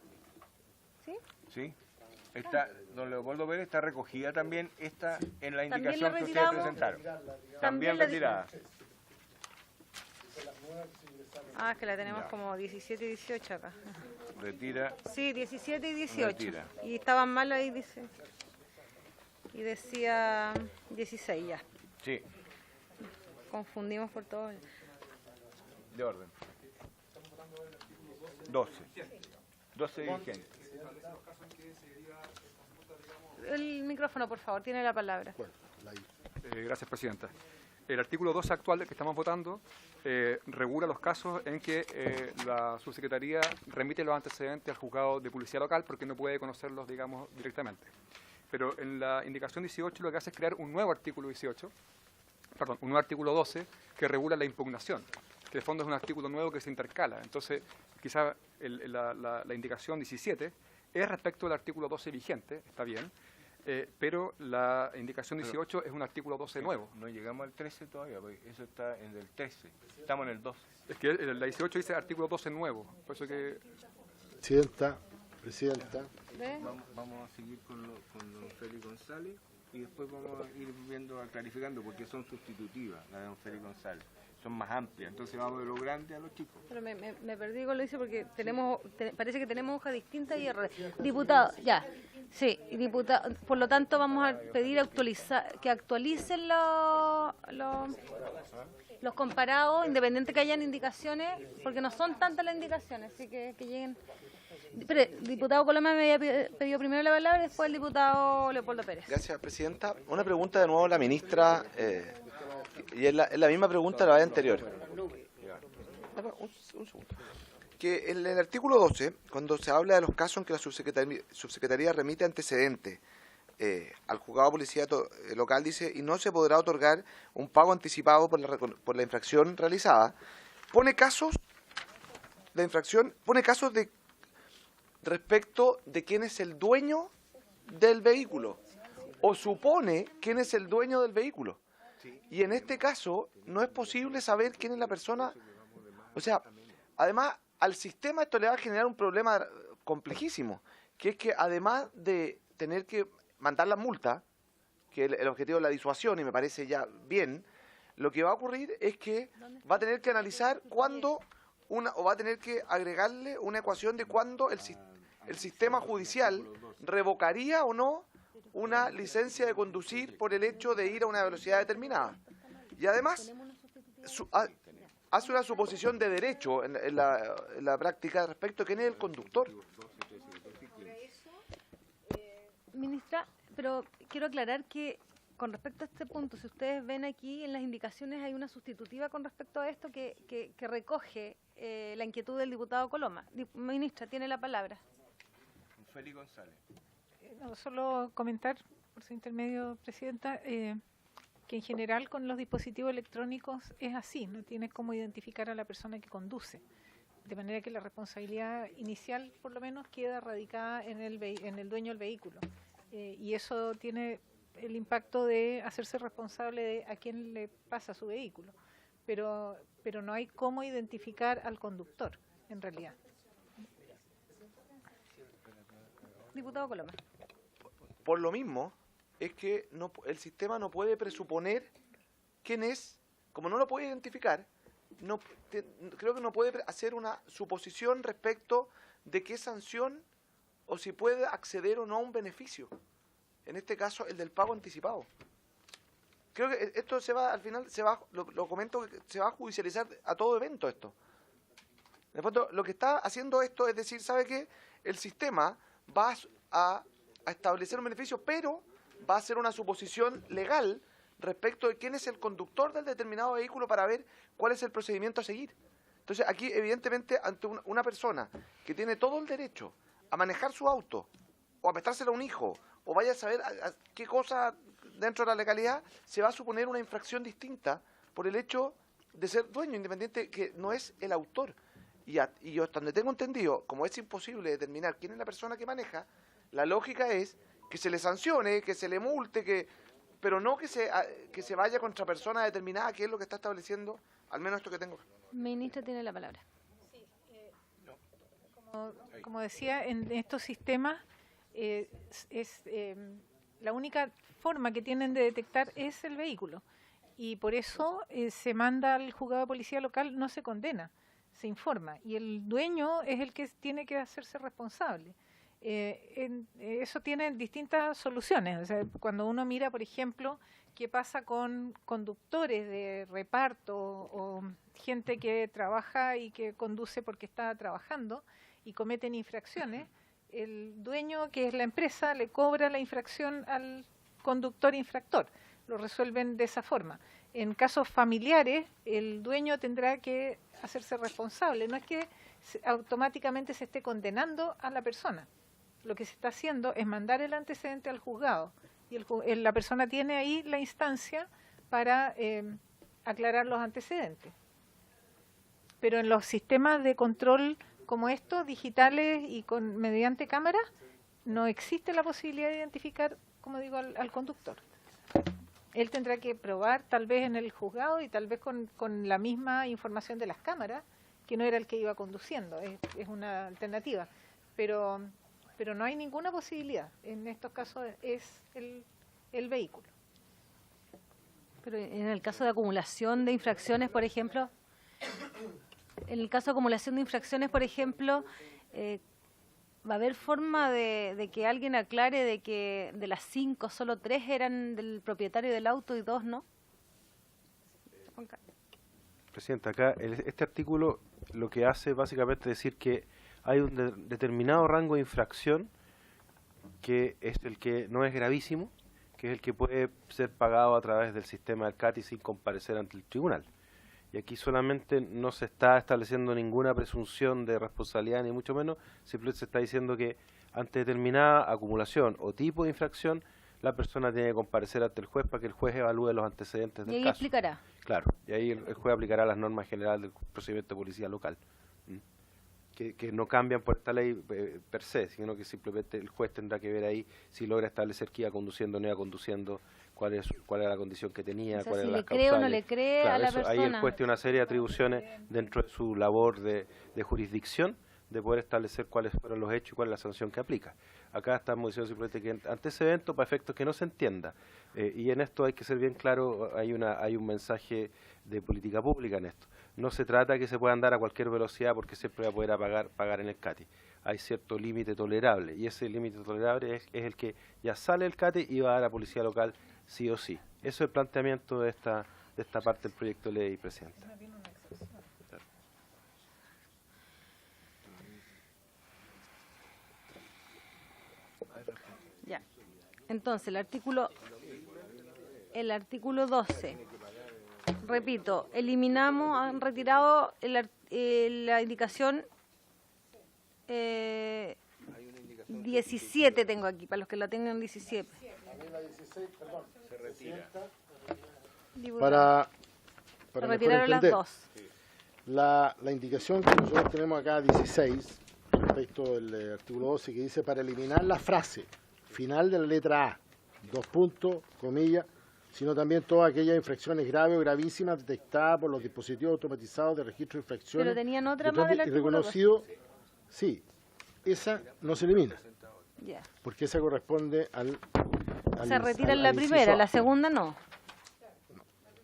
[SPEAKER 1] ¿Sí?
[SPEAKER 2] Sí. Está, don Leopoldo Pérez, está recogida también esta en la
[SPEAKER 1] También
[SPEAKER 2] indicación
[SPEAKER 1] la
[SPEAKER 2] que ustedes
[SPEAKER 1] retiramos.
[SPEAKER 2] presentaron.
[SPEAKER 1] También
[SPEAKER 2] También
[SPEAKER 1] la
[SPEAKER 2] retirada.
[SPEAKER 1] Ah, es que la tenemos
[SPEAKER 2] Ya.
[SPEAKER 1] como 17 y 18 acá.
[SPEAKER 2] Retira.
[SPEAKER 1] Sí, 17 y 18.
[SPEAKER 2] Retira.
[SPEAKER 1] Y estaban mal ahí, dice. Y decía 16 ya.
[SPEAKER 2] Sí,
[SPEAKER 1] Confundimos por todo.
[SPEAKER 2] de orden. 12. 12 vigentes.
[SPEAKER 1] El micrófono, por favor, tiene la palabra.
[SPEAKER 6] Bueno,
[SPEAKER 10] Gracias, Presidenta. El artículo 12 actual que estamos votando regula los casos en que la subsecretaría remite los antecedentes al juzgado de policía local porque no puede conocerlos, digamos, directamente. Pero en la indicación 18 lo que hace es crear un nuevo artículo 18, perdón, un nuevo artículo 12 que regula la impugnación, que de fondo es un artículo nuevo que se intercala. Entonces, quizá la indicación 17 es respecto al artículo 12 vigente, está bien, pero la indicación 18 es un artículo 12 nuevo.
[SPEAKER 2] No llegamos al 13 todavía, porque eso está en el 13. Estamos en el 12.
[SPEAKER 10] Es que la 18 dice artículo 12 nuevo, por eso que...
[SPEAKER 6] Presidenta.
[SPEAKER 1] ¿Ve?
[SPEAKER 2] Vamos a seguir con don Félix González y después vamos a ir viendo, clarificando, porque son sustitutivas las de don Félix González. Son más amplias, entonces vamos de lo grande a lo chico.
[SPEAKER 1] Pero me perdí con lo dice porque parece que tenemos hojas distintas y errores. Diputado, ya. Sí, diputado. Por lo tanto, vamos a pedir que actualicen los comparados, independiente que hayan indicaciones, porque no son tantas las indicaciones, así que lleguen. Pero, diputado Coloma me había pedido primero la palabra y después el diputado Leopoldo Pérez.
[SPEAKER 5] Gracias, Presidenta. Una pregunta de nuevo a la ministra, y es la misma pregunta de la vez anterior. Un segundo. Que en el artículo 12, cuando se habla de los casos en que la subsecretaría remite antecedentes al juzgado de policía local, dice, y no se podrá otorgar un pago anticipado por la infracción realizada, pone casos de infracción, pone casos de respecto de quién es el dueño del vehículo, o supone quién es el dueño del vehículo. Y en este caso no es posible saber quién es la persona. O sea, además al sistema esto le va a generar un problema complejísimo, que es que además de tener que mandar la multa, que el objetivo es la disuasión y me parece ya bien, lo que va a ocurrir es que va a tener que analizar cuándo o va a tener que agregarle una ecuación de cuándo el sistema judicial revocaría o no una licencia de conducir por el hecho de ir a una velocidad determinada. Y además hace una suposición de derecho en la práctica respecto a quién es el conductor.
[SPEAKER 1] Ministra, pero quiero aclarar que con respecto a este punto, si ustedes ven aquí en las indicaciones hay una sustitutiva con respecto a esto que recoge la inquietud del diputado Coloma. Ministra, tiene la palabra.
[SPEAKER 2] Félix González.
[SPEAKER 9] No, solo comentar, por su intermedio, Presidenta, que en general con los dispositivos electrónicos es así, no tienes cómo identificar a la persona que conduce, de manera que la responsabilidad inicial, por lo menos, queda radicada en el dueño del vehículo. Y eso tiene el impacto de hacerse responsable de a quién le pasa su vehículo, pero no hay cómo identificar al conductor, en realidad.
[SPEAKER 1] Diputado Coloma.
[SPEAKER 5] Por lo mismo, es que el sistema no puede presuponer quién es, como no lo puede identificar, creo que no puede hacer una suposición respecto de qué sanción o si puede acceder o no a un beneficio. En este caso, el del pago anticipado. creo que esto se va, al final, lo comento, se va a judicializar a todo evento esto. En el fondo, lo que está haciendo esto es decir, ¿sabe qué? El sistema va a establecer un beneficio, pero va a hacer una suposición legal respecto de quién es el conductor del determinado vehículo para ver cuál es el procedimiento a seguir. Entonces, aquí, evidentemente, ante una persona que tiene todo el derecho a manejar su auto, o a prestárselo a un hijo, o vaya a saber qué cosa dentro de la legalidad, se va a suponer una infracción distinta por el hecho de ser dueño, independiente que no es el autor. Y yo, hasta donde tengo entendido, como es imposible determinar quién es la persona que maneja, la lógica es que se le sancione, que se le multe, pero no que se vaya contra persona determinada, que es lo que está estableciendo, al menos esto que tengo.
[SPEAKER 1] Ministra tiene la palabra.
[SPEAKER 9] Sí, como decía, en estos sistemas la única forma que tienen de detectar es el vehículo. Y por eso se manda al juzgado de policía local, no se condena, se informa. Y el dueño es el que tiene que hacerse responsable. Eso tiene distintas soluciones. O sea, cuando uno mira, por ejemplo, qué pasa con conductores de reparto o gente que trabaja y que conduce porque está trabajando y cometen infracciones, el dueño, que es la empresa, le cobra la infracción al conductor infractor. Lo resuelven de esa forma. En casos familiares, el dueño tendrá que hacerse responsable. No es que automáticamente se esté condenando a la persona. Lo que se está haciendo es mandar el antecedente al juzgado y la persona tiene ahí la instancia para aclarar los antecedentes. Pero en los sistemas de control como estos, digitales y mediante cámaras, no existe la posibilidad de identificar, como digo, al conductor. Él tendrá que probar tal vez en el juzgado y tal vez con la misma información de las cámaras que no era el que iba conduciendo. Es una alternativa. Pero no hay ninguna posibilidad. En estos casos es el vehículo.
[SPEAKER 1] Pero en el caso de acumulación de infracciones, por ejemplo, ¿va a haber forma de que alguien aclare de que de las 5 solo 3 eran del propietario del auto y 2 no?
[SPEAKER 4] Presidenta, acá este artículo lo que hace básicamente es decir que hay un determinado rango de infracción que es el que no es gravísimo, que es el que puede ser pagado a través del sistema del CATI sin comparecer ante el tribunal. Y aquí solamente no se está estableciendo ninguna presunción de responsabilidad, ni mucho menos, simplemente se está diciendo que ante determinada acumulación o tipo de infracción, la persona tiene que comparecer ante el juez para que el juez evalúe los antecedentes del caso.
[SPEAKER 1] Y ahí explicará.
[SPEAKER 4] Claro, y ahí el juez aplicará las normas generales del procedimiento de policía local, que no cambian por esta ley per se, sino que simplemente el juez tendrá que ver ahí si logra establecer que iba conduciendo o no iba conduciendo, cuál era la condición que tenía,
[SPEAKER 1] O sea,
[SPEAKER 4] cuáles
[SPEAKER 1] si
[SPEAKER 4] eran las
[SPEAKER 1] le cree
[SPEAKER 4] causales.
[SPEAKER 1] o no le cree
[SPEAKER 4] Claro,
[SPEAKER 1] a la
[SPEAKER 4] eso,
[SPEAKER 1] persona.
[SPEAKER 4] ahí el juez tiene una serie de atribuciones dentro de su labor de jurisdicción, de poder establecer cuáles fueron los hechos y cuál es la sanción que aplica. Acá estamos diciendo simplemente que ante ese evento, para efectos que no se entienda, y en esto hay que ser bien claro, hay un mensaje de política pública en esto. No se trata de que se pueda andar a cualquier velocidad porque siempre va a poder pagar en el CATI. Hay cierto límite tolerable, y ese límite tolerable es el que ya sale el CATI y va a la policía local sí o sí. Eso es el planteamiento de esta parte del proyecto de ley, Presidenta.
[SPEAKER 1] Ya. Entonces, el artículo 12. Repito, han retirado la indicación 17 tengo aquí, para los que la tengan 17.
[SPEAKER 6] La 16, perdón.
[SPEAKER 2] Se retira.
[SPEAKER 6] Para
[SPEAKER 1] Se
[SPEAKER 6] mejor
[SPEAKER 1] retiraron las
[SPEAKER 6] entender,
[SPEAKER 1] dos.
[SPEAKER 6] La indicación que nosotros tenemos acá, 16, respecto del artículo 12, que dice para eliminar la frase final de la letra A, 2 puntos, comillas, sino también todas aquellas infracciones graves o gravísimas detectadas por los dispositivos automatizados de registro de infracciones.
[SPEAKER 1] Pero tenían otra más del
[SPEAKER 6] y
[SPEAKER 1] artículo 12.
[SPEAKER 6] reconocido, sí, esa no se elimina,
[SPEAKER 1] Ya.
[SPEAKER 6] porque esa corresponde al
[SPEAKER 1] Se retira la
[SPEAKER 6] al
[SPEAKER 1] primera,
[SPEAKER 6] inciso
[SPEAKER 1] la
[SPEAKER 6] A.
[SPEAKER 1] segunda no.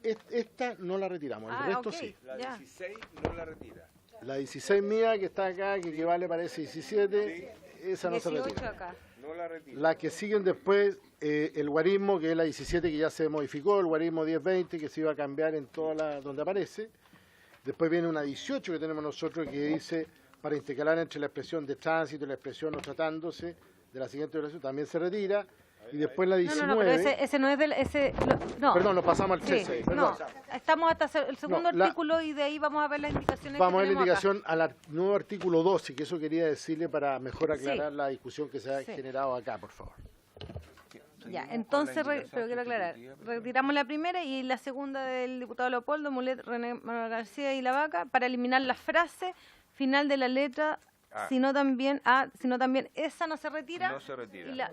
[SPEAKER 6] Esta no la retiramos, el resto
[SPEAKER 1] ok,
[SPEAKER 6] sí.
[SPEAKER 2] La
[SPEAKER 1] ya.
[SPEAKER 2] 16 no la retira.
[SPEAKER 6] La 16 mía, que está acá, que equivale parece 17, esa no se
[SPEAKER 1] 18
[SPEAKER 6] retira.
[SPEAKER 1] acá.
[SPEAKER 2] No la la retiro.
[SPEAKER 6] Las que siguen después, el guarismo, que es la 17, que ya se modificó, el guarismo 1020, que se iba a cambiar en todas las donde aparece. Después viene una 18 que tenemos nosotros, que dice, para intercalar entre la expresión de tránsito y la expresión no tratándose de la siguiente oración, también se retira. Y después la 19...
[SPEAKER 1] No, pero ese no es del... no.
[SPEAKER 6] Perdón, nos pasamos al 13.
[SPEAKER 1] Sí, no, estamos hasta el segundo artículo y de ahí vamos a ver las indicaciones.
[SPEAKER 6] Vamos a ver la
[SPEAKER 1] tenemos
[SPEAKER 6] indicación al nuevo artículo 12, que eso quería decirle para mejor aclarar
[SPEAKER 1] Sí.
[SPEAKER 6] la discusión que se ha generado acá, por favor.
[SPEAKER 1] Ya, entonces, pero quiero aclarar, retiramos la primera y la segunda del diputado Leopoldo, Mulet, René Manuel García y La Vaca, para eliminar la frase final de la letra, sino también esa no se retira.
[SPEAKER 2] No se retira.
[SPEAKER 1] Ya.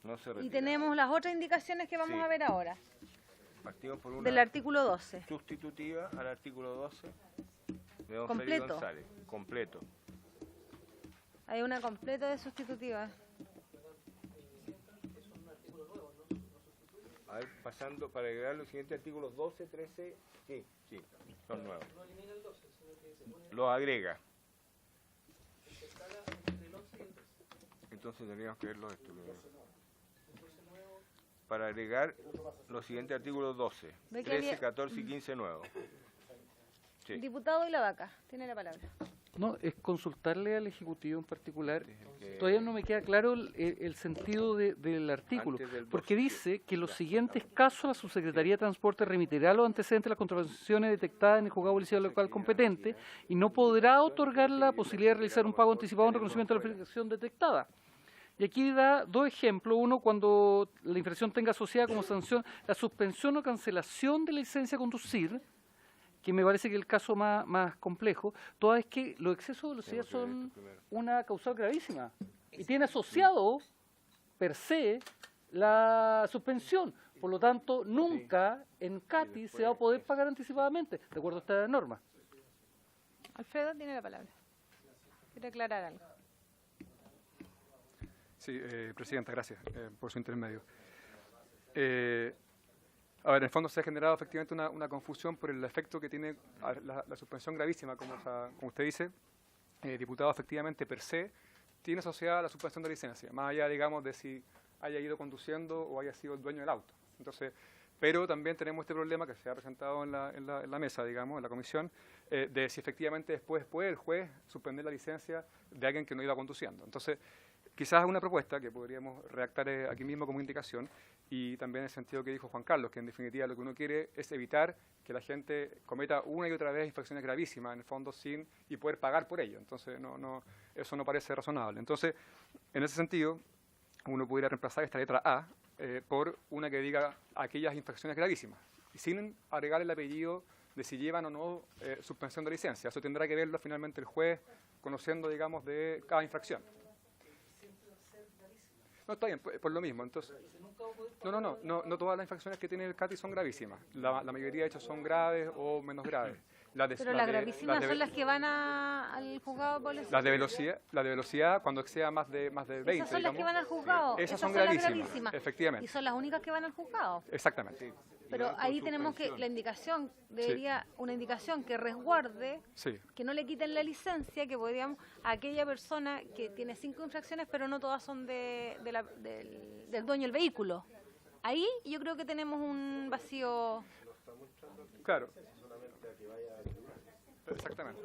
[SPEAKER 2] No se retira.
[SPEAKER 1] Y tenemos las otras indicaciones que vamos
[SPEAKER 2] Sí.
[SPEAKER 1] a ver ahora,
[SPEAKER 2] Partimos por una
[SPEAKER 1] del artículo 12.
[SPEAKER 2] sustitutiva al artículo 12 de don
[SPEAKER 1] Completo.
[SPEAKER 2] Félix González. Completo.
[SPEAKER 1] Hay una completa de sustitutiva.
[SPEAKER 2] A ver, pasando para agregar los siguientes artículos 12, 13, sí, son nuevos. Los agrega. Entonces tendríamos que verlos esto. Para agregar los siguientes artículos 12,
[SPEAKER 1] Ve que
[SPEAKER 2] 13,
[SPEAKER 1] había-
[SPEAKER 2] 14 y 15 nuevos. Sí.
[SPEAKER 1] Diputado y La Vaca, tiene la palabra.
[SPEAKER 3] No, es consultarle al Ejecutivo en particular. Todavía no me queda claro el sentido del artículo,
[SPEAKER 2] Antes del
[SPEAKER 3] porque
[SPEAKER 2] 12,
[SPEAKER 3] dice que los siguientes casos la Subsecretaría de Transporte remitirá los antecedentes de las contravenciones detectadas en el juzgado policial local competente y no podrá otorgar la posibilidad de realizar un pago anticipado en reconocimiento de la infracción detectada. Y aquí da dos ejemplos. Uno, cuando la infracción tenga asociada como sanción la suspensión o cancelación de la licencia a conducir, que me parece que es el caso más complejo, toda vez que los excesos de velocidad son una causal gravísima y tiene asociado per se la suspensión. Por lo tanto, nunca en CATI se va a poder pagar anticipadamente, de acuerdo a esta norma.
[SPEAKER 1] Alfredo tiene la palabra. Quiere aclarar algo.
[SPEAKER 10] Sí, Presidenta, gracias por su intermedio. A ver, en el fondo se ha generado efectivamente una confusión por el efecto que tiene la suspensión gravísima, como usted dice. Diputado, efectivamente, per se, tiene asociada la suspensión de licencia, más allá, digamos, de si haya ido conduciendo o haya sido el dueño del auto. Entonces, pero también tenemos este problema que se ha presentado en la mesa, digamos, en la comisión, de si efectivamente después puede el juez suspender la licencia de alguien que no iba conduciendo. Entonces, quizás una propuesta que podríamos redactar aquí mismo como indicación, y también en el sentido que dijo Juan Carlos, que en definitiva lo que uno quiere es evitar que la gente cometa una y otra vez infracciones gravísimas, en el fondo, y poder pagar por ello. Entonces, eso no parece razonable. Entonces, en ese sentido, uno pudiera reemplazar esta letra A por una que diga aquellas infracciones gravísimas, y sin agregar el apellido de si llevan o no suspensión de licencia. Eso tendrá que verlo finalmente el juez, conociendo, digamos, de cada infracción. No, está bien, por lo mismo. Entonces, no todas las infracciones que tiene el CATI son gravísimas. La mayoría, de hecho, son graves o menos graves.
[SPEAKER 1] Pero las gravísimas son las que van al juzgado policial.
[SPEAKER 10] Las de velocidad, cuando exceda más de 20.
[SPEAKER 1] Esas son las que van al juzgado.
[SPEAKER 10] Esas son
[SPEAKER 1] las
[SPEAKER 10] gravísimas, efectivamente.
[SPEAKER 1] Y son las únicas que van al juzgado.
[SPEAKER 10] Exactamente.
[SPEAKER 1] Pero ahí tenemos que, la indicación, debería, una indicación que resguarde, que no le quiten la licencia, que podríamos, a aquella persona que tiene 5 infracciones, pero no todas son del dueño del vehículo. Ahí yo creo que tenemos un vacío.
[SPEAKER 10] Claro. Exactamente.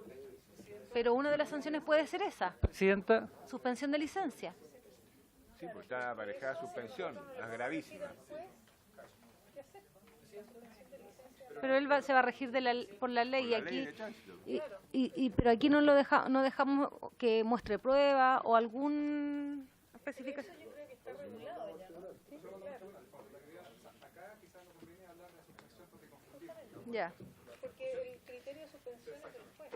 [SPEAKER 1] Pero una de las sanciones puede ser esa.
[SPEAKER 3] Presidenta.
[SPEAKER 1] Suspensión de licencia.
[SPEAKER 2] Sí, pues está aparejada suspensión, las gravísimas.
[SPEAKER 1] Pero él se va a regir por la ley, pero aquí no dejamos que muestre prueba o algún especificación. Ya.
[SPEAKER 9] Porque el criterio de suspensión es del juez.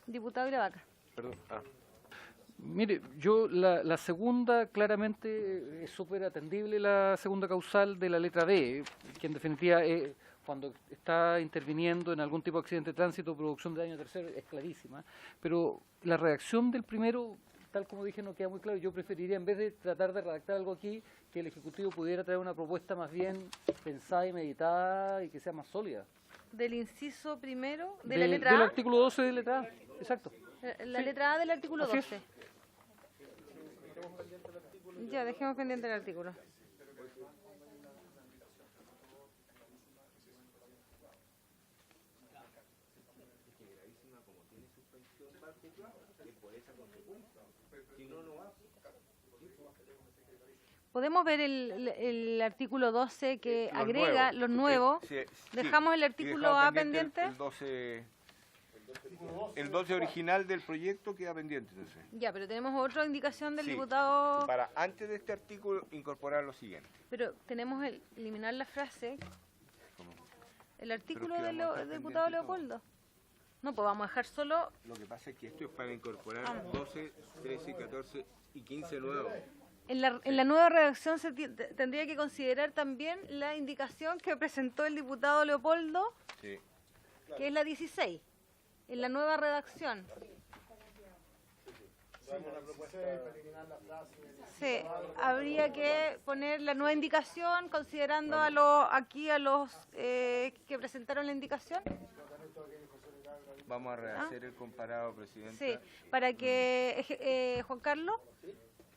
[SPEAKER 1] Diputado y La Vaca.
[SPEAKER 4] Perdón.
[SPEAKER 3] Mire, yo la segunda claramente es súper atendible, la segunda causal de la letra D, que en definitiva cuando está interviniendo en algún tipo de accidente de tránsito, producción de daño tercero, es clarísima. Pero la redacción del primero, tal como dije, no queda muy claro. Yo preferiría, en vez de tratar de redactar algo aquí, que el Ejecutivo pudiera traer una propuesta más bien pensada y meditada y que sea más sólida.
[SPEAKER 1] Del inciso primero, de la letra
[SPEAKER 3] del
[SPEAKER 1] A.
[SPEAKER 3] artículo 12 de letra A. Exacto.
[SPEAKER 1] La
[SPEAKER 3] Sí.
[SPEAKER 1] letra A del artículo
[SPEAKER 3] Así es.
[SPEAKER 1] 12. Ya, dejemos pendiente el artículo. Podemos ver el artículo 12 que
[SPEAKER 2] Los
[SPEAKER 1] agrega
[SPEAKER 2] nuevos.
[SPEAKER 1] los nuevos.
[SPEAKER 2] Sí,
[SPEAKER 1] Dejamos el
[SPEAKER 2] y
[SPEAKER 1] artículo
[SPEAKER 2] dejamos
[SPEAKER 1] A pendiente.
[SPEAKER 2] El 12 original del proyecto queda pendiente, entonces.
[SPEAKER 1] Ya, pero tenemos otra indicación del
[SPEAKER 2] Sí,
[SPEAKER 1] diputado.
[SPEAKER 2] Para antes de este artículo incorporar lo siguiente.
[SPEAKER 1] Pero tenemos eliminar la frase. El artículo
[SPEAKER 2] que
[SPEAKER 1] del
[SPEAKER 2] vamos a estar
[SPEAKER 1] diputado
[SPEAKER 2] pendientes todos.
[SPEAKER 1] Leopoldo. No, pues vamos a dejar solo.
[SPEAKER 2] Lo que pasa es que esto es para incorporar 12, 13, 14 y 15 nuevos.
[SPEAKER 1] En la nueva redacción se tendría que considerar también la indicación que presentó el diputado Leopoldo,
[SPEAKER 2] Sí.
[SPEAKER 1] que es la 16, en la nueva redacción. Sí, habría que poner la nueva indicación considerando a los que presentaron la indicación.
[SPEAKER 2] Vamos a rehacer el comparado, Presidenta.
[SPEAKER 1] Sí, para que, Juan Carlos,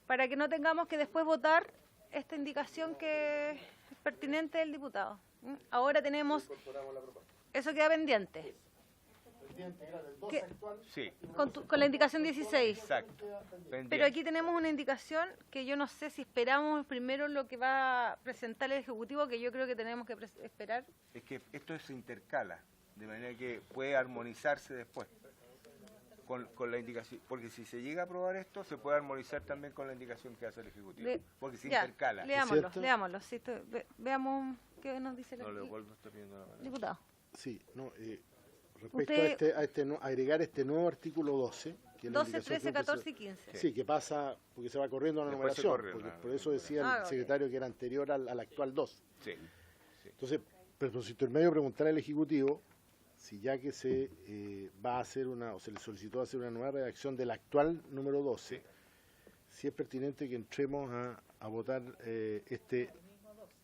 [SPEAKER 1] para que no tengamos que después votar esta indicación que es pertinente del diputado. ¿Mm? Ahora tenemos, eso queda pendiente. ¿Qué?
[SPEAKER 2] Sí,
[SPEAKER 1] Con la indicación 16.
[SPEAKER 2] exacto. Pendiente.
[SPEAKER 1] Pero aquí tenemos una indicación que yo no sé si esperamos primero lo que va a presentar el Ejecutivo, que yo creo que tenemos que esperar.
[SPEAKER 2] Es que esto se intercala, de manera que puede armonizarse después con la indicación. Porque si se llega a aprobar esto, se puede armonizar también con la indicación que hace el Ejecutivo. Porque se
[SPEAKER 1] Ya,
[SPEAKER 2] intercala.
[SPEAKER 1] Leámoslo, leámoslo. Sí, veamos qué nos dice el
[SPEAKER 2] No, Leopoldo está pidiendo la palabra.
[SPEAKER 1] diputado.
[SPEAKER 6] Sí, no, respecto a agregar este nuevo artículo 12, que es la
[SPEAKER 1] 12,
[SPEAKER 6] indicación
[SPEAKER 1] 13,
[SPEAKER 6] que
[SPEAKER 1] 14 y 15.
[SPEAKER 6] Sí, que pasa, porque se va corriendo a la
[SPEAKER 2] Después se
[SPEAKER 6] numeración,
[SPEAKER 2] corre,
[SPEAKER 6] porque
[SPEAKER 2] ¿no?
[SPEAKER 6] por eso decía el
[SPEAKER 1] ok.
[SPEAKER 6] secretario que era anterior al actual 2.
[SPEAKER 2] Sí.
[SPEAKER 6] Entonces, pero si intermedio preguntar al Ejecutivo si ya que se va a hacer o se le solicitó hacer una nueva redacción del actual número 12, si es pertinente que entremos a votar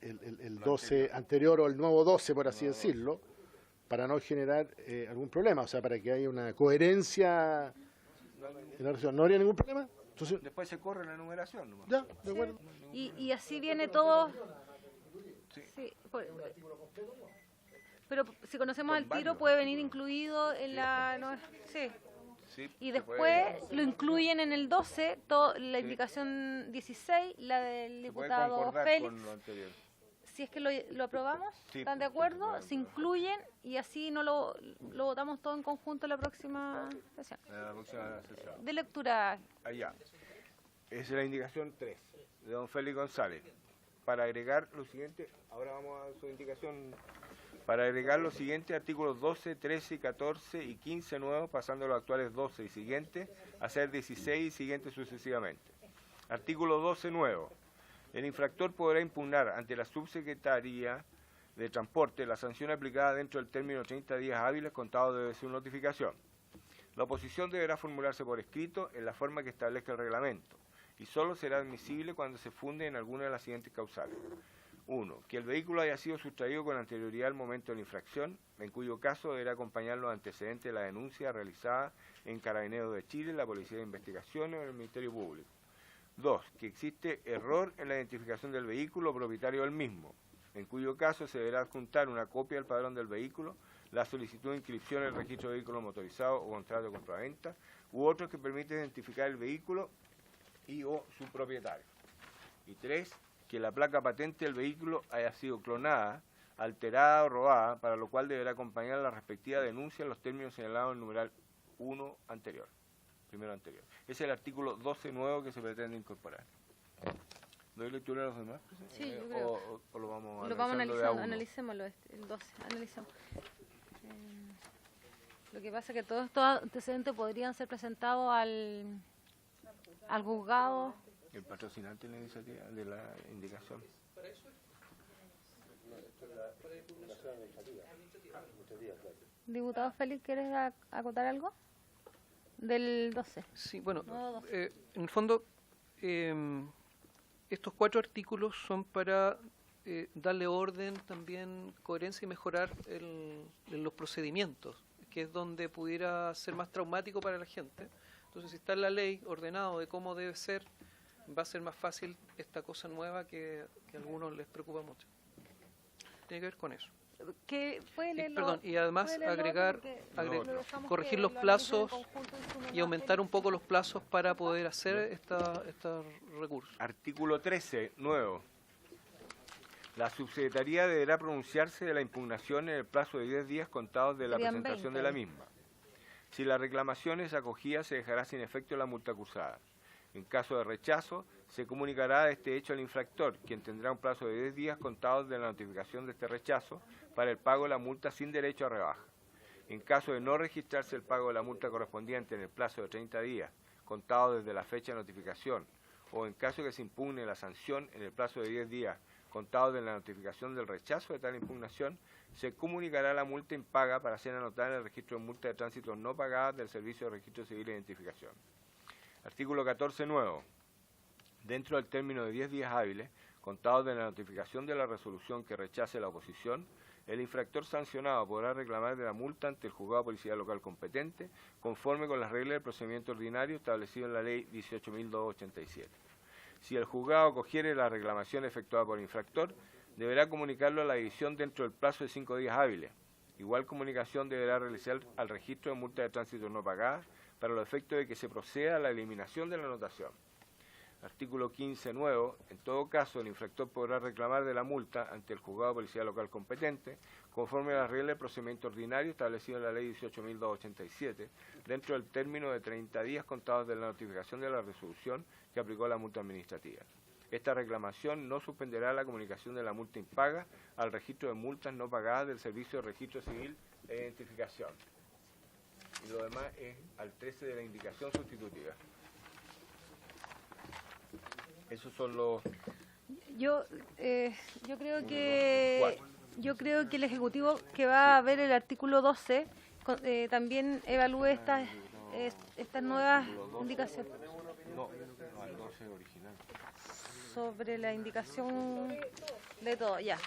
[SPEAKER 6] el 12 anterior o el nuevo 12, por así decirlo, para no generar algún problema, o sea, para que haya una coherencia en la redacción. ¿No habría ningún problema? Entonces,
[SPEAKER 2] Después se corre la numeración nomás.
[SPEAKER 6] ya, de acuerdo.
[SPEAKER 1] Y así viene todo. Sí, pero si conocemos
[SPEAKER 2] Con
[SPEAKER 1] al tiro
[SPEAKER 2] varios
[SPEAKER 1] puede venir incluido en la. No, sí.
[SPEAKER 2] Sí,
[SPEAKER 1] Y
[SPEAKER 2] se
[SPEAKER 1] después
[SPEAKER 2] puede-
[SPEAKER 1] lo incluyen en el 12, la indicación 16, la del
[SPEAKER 2] se puede
[SPEAKER 1] diputado
[SPEAKER 2] concordar
[SPEAKER 1] Félix.
[SPEAKER 2] con lo anterior.
[SPEAKER 1] Si es que lo aprobamos,
[SPEAKER 2] Sí.
[SPEAKER 1] ¿están de acuerdo? Se incluyen y así no lo votamos todo en conjunto la próxima sesión.
[SPEAKER 2] La próxima sesión.
[SPEAKER 1] De lectura.
[SPEAKER 2] Allá. Es la indicación 3 de don Félix González. Para agregar lo siguiente, ahora vamos a su indicación. Para agregar los siguientes artículos 12, 13, 14 y 15 nuevos, pasando a los actuales 12 y siguientes, a ser 16 y siguientes sucesivamente. Artículo 12 nuevo. El infractor podrá impugnar ante la Subsecretaría de Transporte la sanción aplicada dentro del término de 30 días hábiles contados desde su notificación. La oposición deberá formularse por escrito en la forma que establezca el reglamento y solo será admisible cuando se funde en alguna de las siguientes causales. 1. Que el vehículo haya sido sustraído con anterioridad al momento de la infracción, en cuyo caso deberá acompañar los antecedentes de la denuncia realizada en Carabineros de Chile, la Policía de Investigaciones o el Ministerio Público. 2. Que existe error en la identificación del vehículo o propietario del mismo, en cuyo caso se deberá adjuntar una copia del padrón del vehículo, la solicitud de inscripción en el registro de vehículos motorizados o contrato de compraventa, u otros que permiten identificar el vehículo y o su propietario. Y 3. Que la placa patente del vehículo haya sido clonada, alterada o robada, para lo cual deberá acompañar la respectiva denuncia en los términos señalados en el numeral 1 anterior. Primero anterior. Ese es el artículo 12 nuevo que se pretende incorporar. ¿Doy lectura a los demás?
[SPEAKER 1] Sí, yo creo.
[SPEAKER 2] ¿O lo vamos
[SPEAKER 1] Lo vamos
[SPEAKER 2] analizando de a
[SPEAKER 1] analizando,
[SPEAKER 2] uno?
[SPEAKER 1] analicémoslo, el 12, analicemos. Lo que pasa es que todos estos antecedentes podrían ser presentados al juzgado.
[SPEAKER 2] El patrocinante de la iniciativa, de la indicación.
[SPEAKER 1] Diputado Félix, ¿quieres acotar algo? Del 12.
[SPEAKER 3] Sí, bueno,
[SPEAKER 1] No, 12.
[SPEAKER 3] en el fondo, estos 4 artículos son para darle orden, también coherencia y mejorar los procedimientos
[SPEAKER 11] que es donde pudiera ser más traumático para la gente. Entonces, si está en la ley ordenado de cómo debe ser, va a ser más fácil esta cosa nueva que a algunos les preocupa mucho. Tiene que ver con eso. Y además corregir los plazos y aumentar un poco los plazos para poder hacer estos recursos.
[SPEAKER 2] Artículo 13, nuevo. La subsecretaría deberá pronunciarse de la impugnación en el plazo de 10 días contados de la presentación de la misma. Si la reclamación es acogida, se dejará sin efecto la multa acusada. En caso de rechazo, se comunicará este hecho al infractor, quien tendrá un plazo de 10 días contados de la notificación de este rechazo para el pago de la multa sin derecho a rebaja. En caso de no registrarse el pago de la multa correspondiente en el plazo de 30 días, contado desde la fecha de notificación, o en caso de que se impugne la sanción en el plazo de 10 días, contado de la notificación del rechazo de tal impugnación, se comunicará la multa impaga para ser anotada en el registro de multas de tránsito no pagadas del Servicio de Registro Civil de Identificación. Artículo 14 nuevo. Dentro del término de 10 días hábiles, contados de la notificación de la resolución que rechace la oposición, el infractor sancionado podrá reclamar de la multa ante el juzgado de policía local competente, conforme con las reglas del procedimiento ordinario establecido en la Ley 18.287. Si el juzgado acogiere la reclamación efectuada por el infractor, deberá comunicarlo a la división dentro del plazo de 5 días hábiles. Igual comunicación deberá realizar al registro de multas de tránsito no pagadas para los efectos de que se proceda a la eliminación de la anotación. Artículo 15 nuevo. En todo caso, el infractor podrá reclamar de la multa ante el juzgado de policía local competente, conforme a las reglas del procedimiento ordinario establecido en la Ley 18.287, dentro del término de 30 días contados de la notificación de la resolución que aplicó la multa administrativa. Esta reclamación no suspenderá la comunicación de la multa impaga al registro de multas no pagadas del Servicio de Registro Civil e Identificación. Y lo demás es al 13 de la indicación sustitutiva. Esos son los...
[SPEAKER 1] Yo creo que el Ejecutivo que va a ver el artículo 12 también evalúe estas nuevas indicaciones.
[SPEAKER 2] No, al 12 original.
[SPEAKER 1] Sobre la indicación de todo, ya.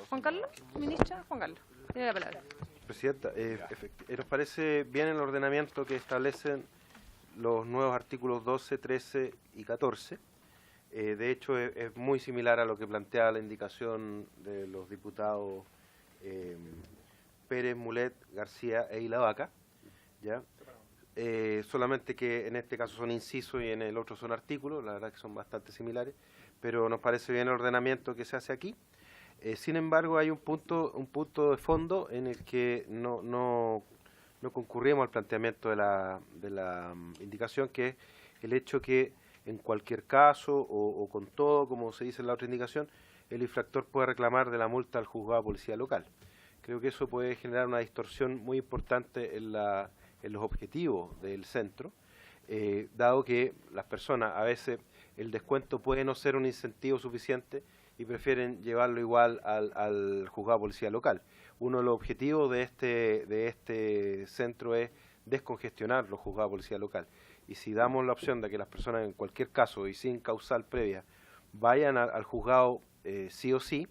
[SPEAKER 1] Juan Carlos, ministra, Juan Carlos, tiene la palabra.
[SPEAKER 4] Presidenta, nos parece bien el ordenamiento que establecen los nuevos artículos 12, 13 y 14. De hecho, es muy similar a lo que plantea la indicación de los diputados Pérez, Mulet, García e Ilavaca, ¿ya? Solamente que en este caso son incisos y en el otro son artículos, la verdad que son bastante similares, pero nos parece bien el ordenamiento que se hace aquí. Sin embargo, hay un punto de fondo en el que no concurrimos al planteamiento de la indicación, que es el hecho que en cualquier caso o con todo, como se dice en la otra indicación, el infractor puede reclamar de la multa al juzgado de policía local. Creo que eso puede generar una distorsión muy importante en los objetivos del centro, dado que las personas, a veces el descuento puede no ser un incentivo suficiente y prefieren llevarlo igual al juzgado de policía local. Uno de los objetivos de este centro es descongestionar los juzgados de policía local. Y si damos la opción de que las personas en cualquier caso y sin causal previa vayan al juzgado sí o sí,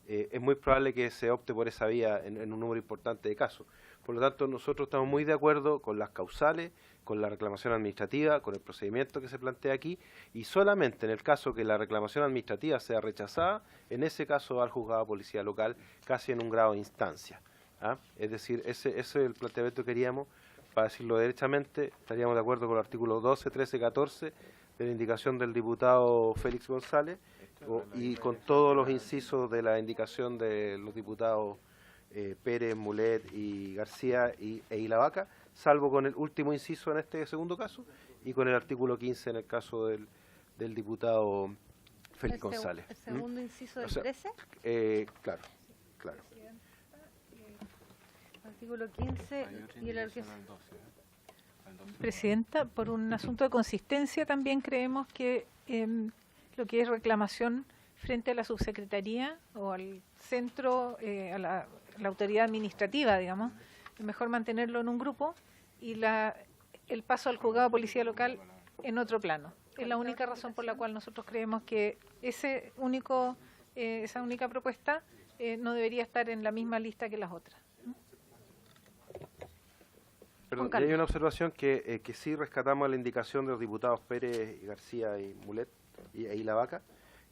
[SPEAKER 4] es muy probable que se opte por esa vía en un número importante de casos. Por lo tanto, nosotros estamos muy de acuerdo con las causales, con la reclamación administrativa, con el procedimiento que se plantea aquí, y solamente en el caso que la reclamación administrativa sea rechazada, en ese caso va al juzgado de policía local, casi en un grado de instancia. ¿Ah? Es decir, ese es el planteamiento que queríamos. Para decirlo derechamente, estaríamos de acuerdo con los artículos 12, 13, 14 de la indicación del diputado Félix González y con todos los incisos de la indicación de los diputados Pérez, Mulet y García e Ilavaca, salvo con el último inciso en este segundo caso y con el artículo 15 en el caso del diputado Félix González.
[SPEAKER 1] ¿El segundo inciso del 13?
[SPEAKER 4] Claro.
[SPEAKER 1] Artículo 15 y el
[SPEAKER 9] Presidenta, por un asunto de consistencia también creemos que lo que es reclamación frente a la subsecretaría o al centro, a la autoridad administrativa, digamos, es mejor mantenerlo en un grupo y el paso al juzgado de policía local en otro plano. Es la única razón por la cual nosotros creemos que esa única propuesta no debería estar en la misma lista que las otras.
[SPEAKER 4] Perdón,
[SPEAKER 1] Con calma.
[SPEAKER 4] hay una observación que sí rescatamos la indicación de los diputados Pérez, García y Mulet y La Vaca,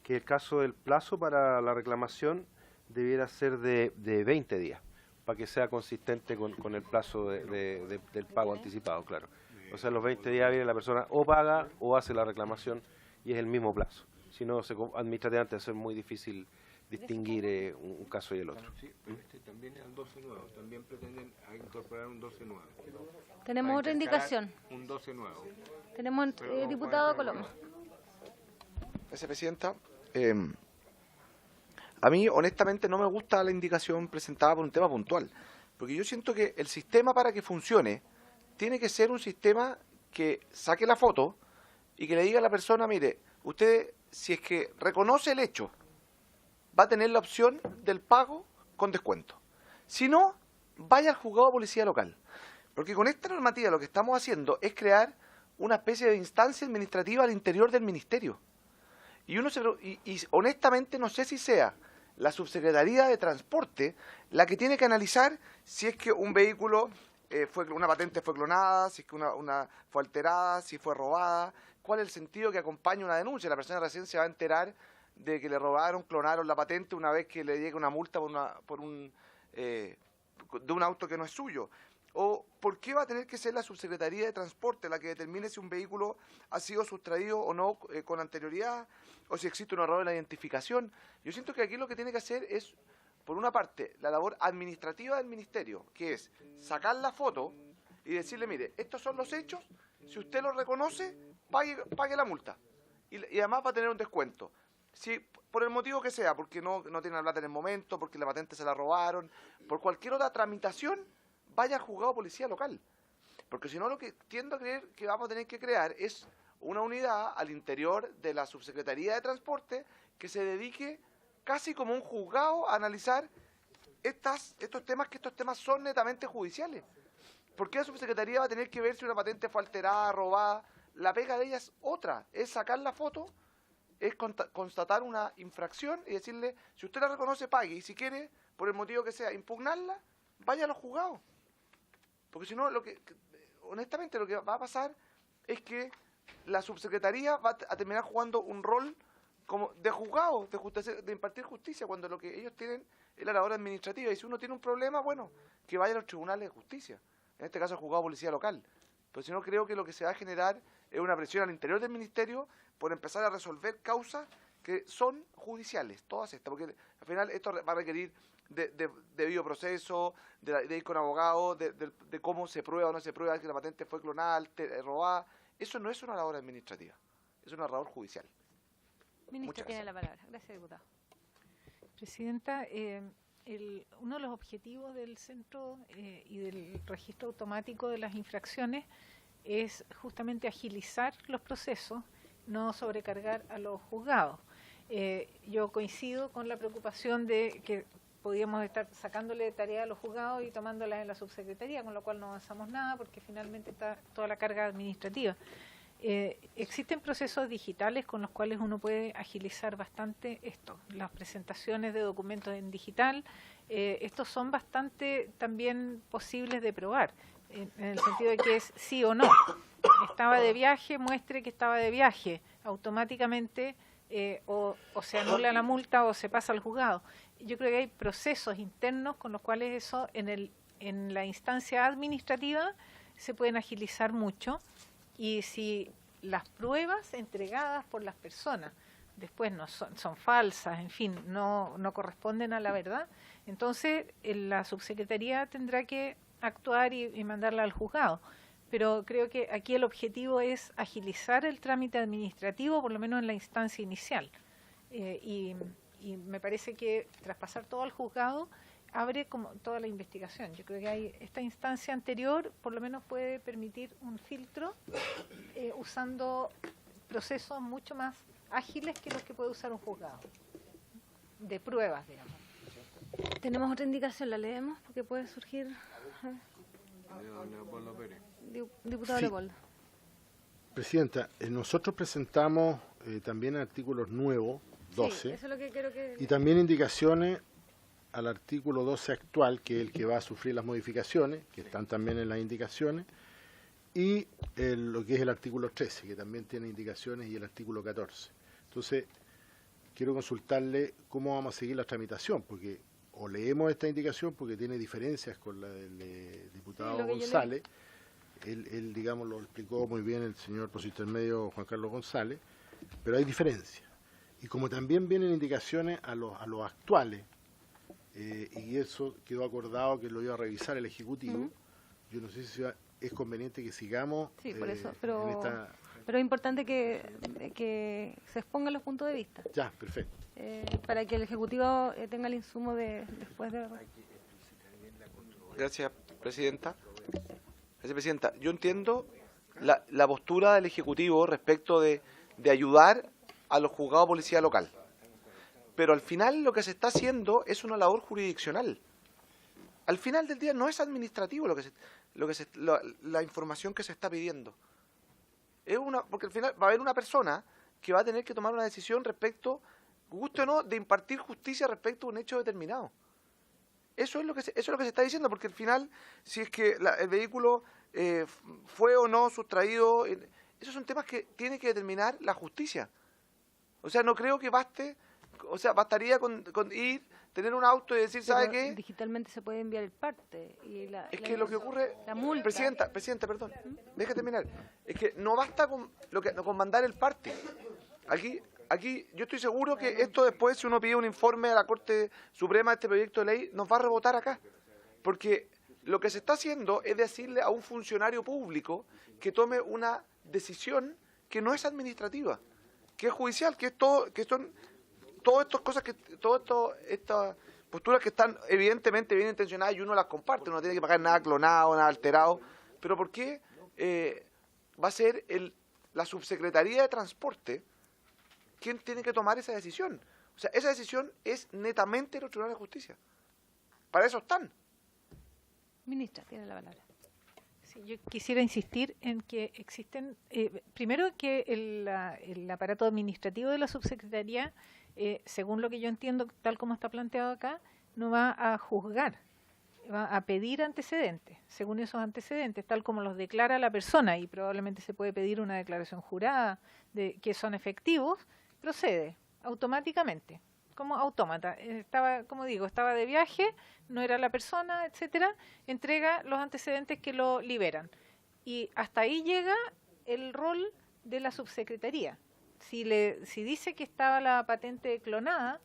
[SPEAKER 4] que el caso del plazo para la reclamación debiera ser de 20 días, para que sea consistente con el plazo del pago anticipado, claro. O sea, los 20 días viene la persona o paga o hace la reclamación y es el mismo plazo. Si no, administrativamente va a ser muy difícil distinguir un caso y el otro.
[SPEAKER 2] Sí, pero también es el 12 nuevo, también pretenden incorporar un 12 nuevo.
[SPEAKER 1] Tenemos otra indicación.
[SPEAKER 2] Un 12 nuevo.
[SPEAKER 1] Tenemos diputado Coloma.
[SPEAKER 5] Gracias, Presidenta. A mí, honestamente, no me gusta la indicación presentada por un tema puntual, porque yo siento que el sistema, para que funcione, tiene que ser un sistema que saque la foto y que le diga a la persona, mire, usted, si es que reconoce el hecho, va a tener la opción del pago con descuento. Si no, vaya al juzgado de policía local. Porque con esta normativa lo que estamos haciendo es crear una especie de instancia administrativa al interior del ministerio. Y honestamente no sé si sea la Subsecretaría de Transporte la que tiene que analizar si es que un vehículo, una patente fue clonada, si es que una fue alterada, si fue robada, cuál es el sentido que acompaña una denuncia. La persona recién se va a enterar de que le robaron, clonaron la patente una vez que le llegue una multa de un auto que no es suyo. ¿O por qué va a tener que ser la Subsecretaría de Transporte la que determine si un vehículo ha sido sustraído o no con anterioridad, o si existe un error en la identificación? Yo siento que aquí lo que tiene que hacer es, por una parte, la labor administrativa del Ministerio, que es sacar la foto y decirle, mire, estos son los hechos, si usted los reconoce, pague la multa. Y además va a tener un descuento. Si por el motivo que sea, porque no tiene la plata en el momento, porque la patente se la robaron, por cualquier otra tramitación, vaya al juzgado de policía local. Porque si no, lo que tiendo a creer que vamos a tener que crear es una unidad al interior de la Subsecretaría de Transporte que se dedique casi como un juzgado a analizar estos temas son netamente judiciales. ¿Por qué la Subsecretaría va a tener que ver si una patente fue alterada, robada? La pega de ella es otra, es sacar la foto, es constatar una infracción y decirle, si usted la reconoce, pague, y si quiere, por el motivo que sea, impugnarla, vaya a los juzgados. Porque si no, honestamente lo que va a pasar es que la Subsecretaría va a terminar jugando un rol como de juzgado, de impartir justicia, cuando lo que ellos tienen es la labor administrativa. Y si uno tiene un problema, bueno, que vaya a los tribunales de justicia, en este caso el juzgado de policía local. Pero si no, creo que lo que se va a generar es una presión al interior del ministerio por empezar a resolver causas que son judiciales, todas estas, porque al final esto va a requerir de debido proceso, de ir con abogados, de cómo se prueba o no se prueba que la patente fue clonada, robada. Eso no es una labor administrativa, es una labor judicial.
[SPEAKER 1] Ministro tiene la palabra. Gracias, diputado.
[SPEAKER 9] Presidenta, uno de los objetivos del centro y del registro automático de las infracciones es justamente agilizar los procesos, no sobrecargar a los juzgados. Yo coincido con la preocupación de que podíamos estar sacándole tarea a los juzgados y tomándolas en la subsecretaría, con lo cual no avanzamos nada porque finalmente está toda la carga administrativa. Existen procesos digitales con los cuales uno puede agilizar bastante esto. Las presentaciones de documentos en digital, estos son bastante también posibles de probar, en el sentido de que es sí o no. Estaba de viaje, muestre que estaba de viaje, automáticamente o se anula la multa o se pasa al juzgado. Yo creo que hay procesos internos con los cuales eso en la instancia administrativa se pueden agilizar mucho, y si las pruebas entregadas por las personas después no son falsas, en fin, no corresponden a la verdad, entonces la subsecretaría tendrá que actuar y mandarla al juzgado. Pero creo que aquí el objetivo es agilizar el trámite administrativo, por lo menos en la instancia inicial. Y me parece que traspasar todo al juzgado abre como toda la investigación. Yo creo que esta instancia anterior por lo menos puede permitir un filtro usando procesos mucho más ágiles que los que puede usar un juzgado, de pruebas, digamos.
[SPEAKER 1] Tenemos otra indicación, ¿la leemos? Porque puede surgir...
[SPEAKER 2] Leopoldo Pérez.
[SPEAKER 1] Diputado
[SPEAKER 6] Sí.
[SPEAKER 1] Leopoldo.
[SPEAKER 6] Presidenta, nosotros presentamos también artículos nuevos, 12,
[SPEAKER 1] Sí, eso es lo que quiero que...
[SPEAKER 6] y también indicaciones al artículo 12 actual, que es el que va a sufrir las modificaciones, que están también en las indicaciones, y lo que es el artículo 13, que también tiene indicaciones, y el artículo 14. Entonces, quiero consultarle cómo vamos a seguir la tramitación, porque o leemos esta indicación porque tiene diferencias con la del diputado González. Él, digamos, lo explicó muy bien el señor profesor intermedio Juan Carlos González, pero hay diferencias. Y como también vienen indicaciones a los actuales, y eso quedó acordado que lo iba a revisar el Ejecutivo, yo no sé si es conveniente que sigamos
[SPEAKER 1] por eso,
[SPEAKER 6] en esta...
[SPEAKER 1] Pero es importante que se expongan los puntos de vista.
[SPEAKER 6] Ya, perfecto.
[SPEAKER 1] Para que el Ejecutivo tenga el insumo después de...
[SPEAKER 5] Gracias, Presidenta. Gracias, Presidenta. Yo entiendo la postura del Ejecutivo respecto de ayudar a los juzgados de policía local. Pero al final lo que se está haciendo es una labor jurisdiccional. Al final del día no es administrativo la información que se está pidiendo. Porque al final va a haber una persona que va a tener que tomar una decisión respecto, guste o no, de impartir justicia respecto a un hecho determinado. Eso es lo que se está diciendo, porque al final, si es que el vehículo fue o no sustraído, esos son temas que tiene que determinar la justicia. O sea, no creo que baste, o sea, bastaría con ir, tener un auto y decir, ¿sabe qué?
[SPEAKER 1] Digitalmente se puede enviar el parte.
[SPEAKER 5] Es que lo que ocurre,
[SPEAKER 1] la multa.
[SPEAKER 5] Presidenta, perdón, deje terminar. Es que no basta con mandar el parte. Aquí yo estoy seguro que esto después, si uno pide un informe a la Corte Suprema de este proyecto de ley, nos va a rebotar acá. Porque lo que se está haciendo es decirle a un funcionario público que tome una decisión que no es administrativa, que es judicial, que son todas estas cosas, estas posturas que están evidentemente bien intencionadas y uno las comparte, uno no tiene que pagar nada clonado, nada alterado. Pero ¿por qué va a ser la Subsecretaría de Transporte quien tiene que tomar esa decisión? O sea, esa decisión es netamente de los tribunales de justicia. Para eso están.
[SPEAKER 1] Ministra, tiene la palabra.
[SPEAKER 9] Sí, yo quisiera insistir en que existen, primero que el aparato administrativo de la subsecretaría, según lo que yo entiendo, tal como está planteado acá, no va a juzgar, va a pedir antecedentes, según esos antecedentes, tal como los declara la persona, y probablemente se puede pedir una declaración jurada de que son efectivos, procede automáticamente, como autómata. Como digo, estaba de viaje, no era la persona, etcétera, entrega los antecedentes que lo liberan. Y hasta ahí llega el rol de la subsecretaría. Si dice que estaba la patente clonada,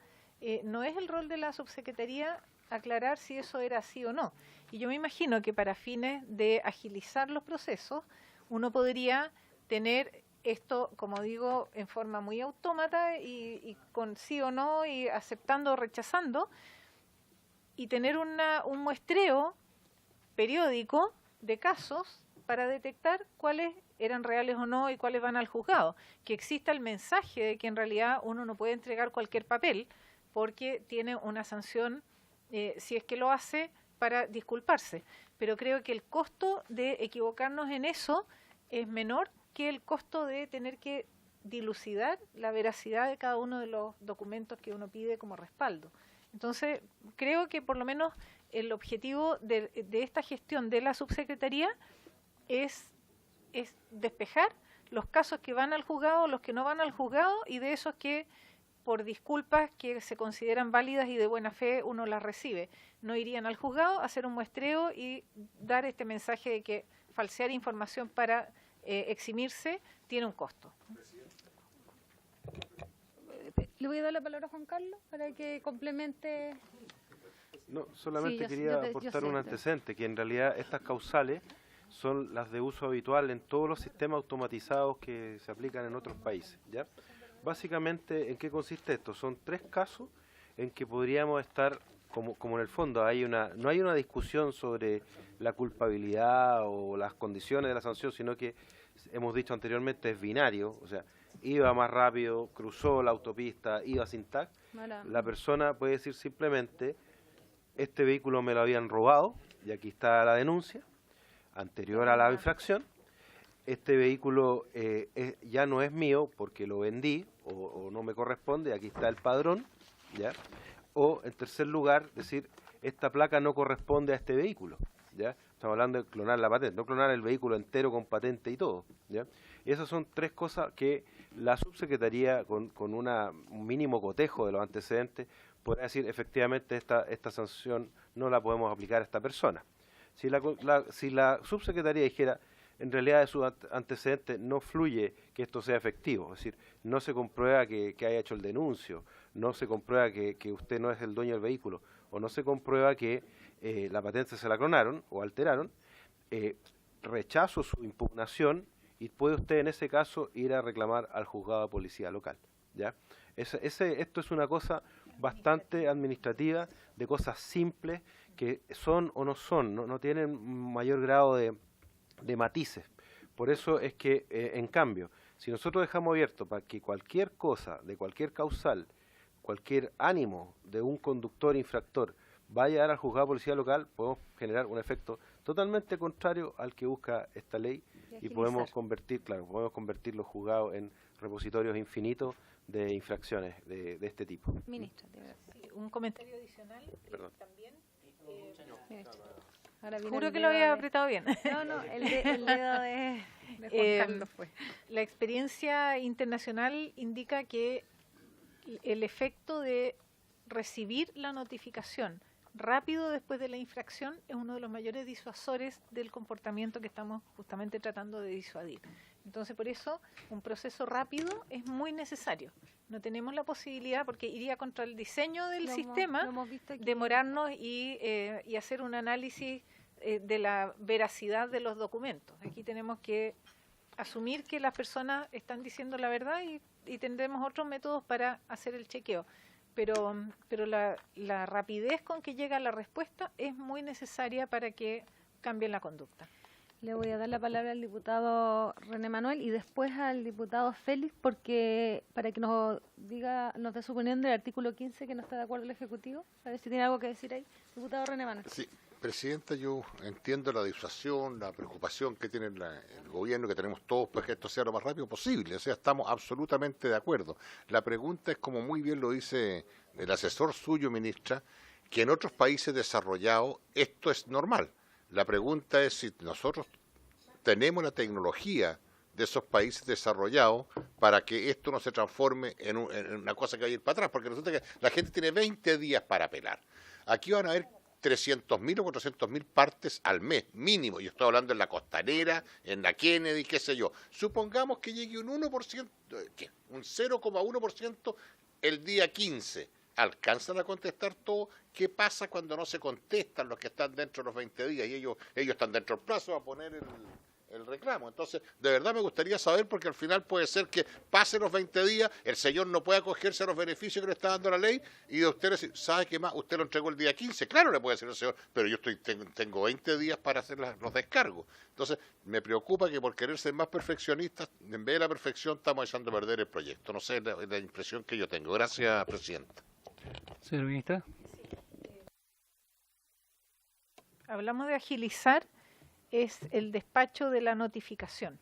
[SPEAKER 9] no es el rol de la subsecretaría aclarar si eso era así o no. Y yo me imagino que para fines de agilizar los procesos, uno podría tener esto, como digo, en forma muy autómata y con sí o no, y aceptando o rechazando, y tener un muestreo periódico de casos para detectar cuáles eran reales o no y cuáles van al juzgado. Que exista el mensaje de que en realidad uno no puede entregar cualquier papel porque tiene una sanción, si es que lo hace, para disculparse. Pero creo que el costo de equivocarnos en eso es menor que el costo de tener que dilucidar la veracidad de cada uno de los documentos que uno pide como respaldo. Entonces, creo que por lo menos el objetivo de esta gestión de la subsecretaría es despejar los casos que van al juzgado, los que no van al juzgado, y de esos que, por disculpas que se consideran válidas y de buena fe, uno las recibe. No irían al juzgado a hacer un muestreo y dar este mensaje de que falsear información para eximirse tiene un costo.
[SPEAKER 1] Le voy a dar la palabra a Juan Carlos para que complemente.
[SPEAKER 4] No, solamente
[SPEAKER 1] Sí,
[SPEAKER 4] quería aportar un antecedente, que en realidad estas causales son las de uso habitual en todos los sistemas automatizados que se aplican en otros países, ¿ya? Básicamente, ¿en qué consiste esto? Son 3 casos en que podríamos estar, como en el fondo no hay una discusión sobre la culpabilidad o las condiciones de la sanción, sino que hemos dicho anteriormente es binario, o sea, iba más rápido, cruzó la autopista, iba sin tag. La persona puede decir simplemente, este vehículo me lo habían robado, y aquí está la denuncia, anterior a la infracción. Este vehículo ya no es mío porque lo vendí o no me corresponde, aquí está el padrón, ¿ya? O, en tercer lugar, decir, esta placa no corresponde a este vehículo, ¿ya? Estamos hablando de clonar la patente, no clonar el vehículo entero con patente y todo, ¿ya? Y esas son tres cosas que la subsecretaría, con un mínimo cotejo de los antecedentes, puede decir, efectivamente, esta sanción no la podemos aplicar a esta persona. Si la subsecretaría dijera, en realidad de sus antecedentes no fluye que esto sea efectivo, es decir, no se comprueba que haya hecho el denuncio, no se comprueba que usted no es el dueño del vehículo, o no se comprueba que la patente se la clonaron o alteraron, rechazo su impugnación y puede usted en ese caso ir a reclamar al juzgado de policía local, ¿ya? Esto es una cosa bastante administrativa, de cosas simples que son o no son, no tienen mayor grado de matices. Por eso es que, en cambio, si nosotros dejamos abierto para que cualquier cosa, de cualquier causal, cualquier ánimo de un conductor infractor vaya a dar al juzgado de policía local, podemos generar un efecto totalmente contrario al que busca esta ley y podemos convertir los juzgados en repositorios infinitos de infracciones de este tipo.
[SPEAKER 1] Ministra,
[SPEAKER 9] un comentario adicional también.
[SPEAKER 1] Ahora viene
[SPEAKER 9] Juro
[SPEAKER 1] el
[SPEAKER 9] que lo
[SPEAKER 1] dedo
[SPEAKER 9] había
[SPEAKER 1] de-
[SPEAKER 9] apretado bien.
[SPEAKER 1] No, el dedo de Juan Carlos fue.
[SPEAKER 9] La experiencia internacional indica que el efecto de recibir la notificación rápido después de la infracción es uno de los mayores disuasores del comportamiento que estamos justamente tratando de disuadir. Entonces, por eso, un proceso rápido es muy necesario. No tenemos la posibilidad, porque iría contra el diseño del sistema, demorarnos y hacer un análisis de la veracidad de los documentos. Aquí tenemos que asumir que las personas están diciendo la verdad y tendremos otros métodos para hacer el chequeo. Pero la rapidez con que llega la respuesta es muy necesaria para que cambie la conducta.
[SPEAKER 1] Le voy a dar la palabra al diputado René Manuel y después al diputado Félix, porque para que nos dé su opinión del artículo 15 que no está de acuerdo el Ejecutivo. A ver si tiene algo que decir ahí. Diputado René Manuel.
[SPEAKER 7] Sí, Presidenta, yo entiendo la disuasión, la preocupación que tiene el gobierno, que tenemos todos, pues que esto sea lo más rápido posible. O sea, estamos absolutamente de acuerdo. La pregunta es, como muy bien lo dice el asesor suyo, ministra, que en otros países desarrollados esto es normal. La pregunta es si nosotros tenemos la tecnología de esos países desarrollados para que esto no se transforme en una cosa que va a ir para atrás, porque resulta que la gente tiene 20 días para apelar. Aquí van a haber 300.000 o 400.000 partes al mes, mínimo. Yo estoy hablando en la Costanera, en la Kennedy, qué sé yo. Supongamos que llegue un 1%, un 0,1% el día 15. ¿Alcanzan a contestar todo? ¿Qué pasa cuando no se contestan los que están dentro de los 20 días y ellos están dentro del plazo a poner el reclamo? Entonces, de verdad me gustaría saber, porque al final puede ser que pasen los 20 días, el señor no pueda acogerse a los beneficios que le está dando la ley y de usted le dice, ¿sabe qué más? Usted lo entregó el día 15. Claro, le puede decir el señor, pero yo tengo 20 días para hacer los descargos. Entonces, me preocupa que por querer ser más perfeccionistas, en vez de la perfección, estamos echando a perder el proyecto. No sé, es la impresión que yo tengo. Gracias, Presidenta.
[SPEAKER 3] Señor ministra.
[SPEAKER 9] Hablamos de agilizar, es el despacho de la notificación.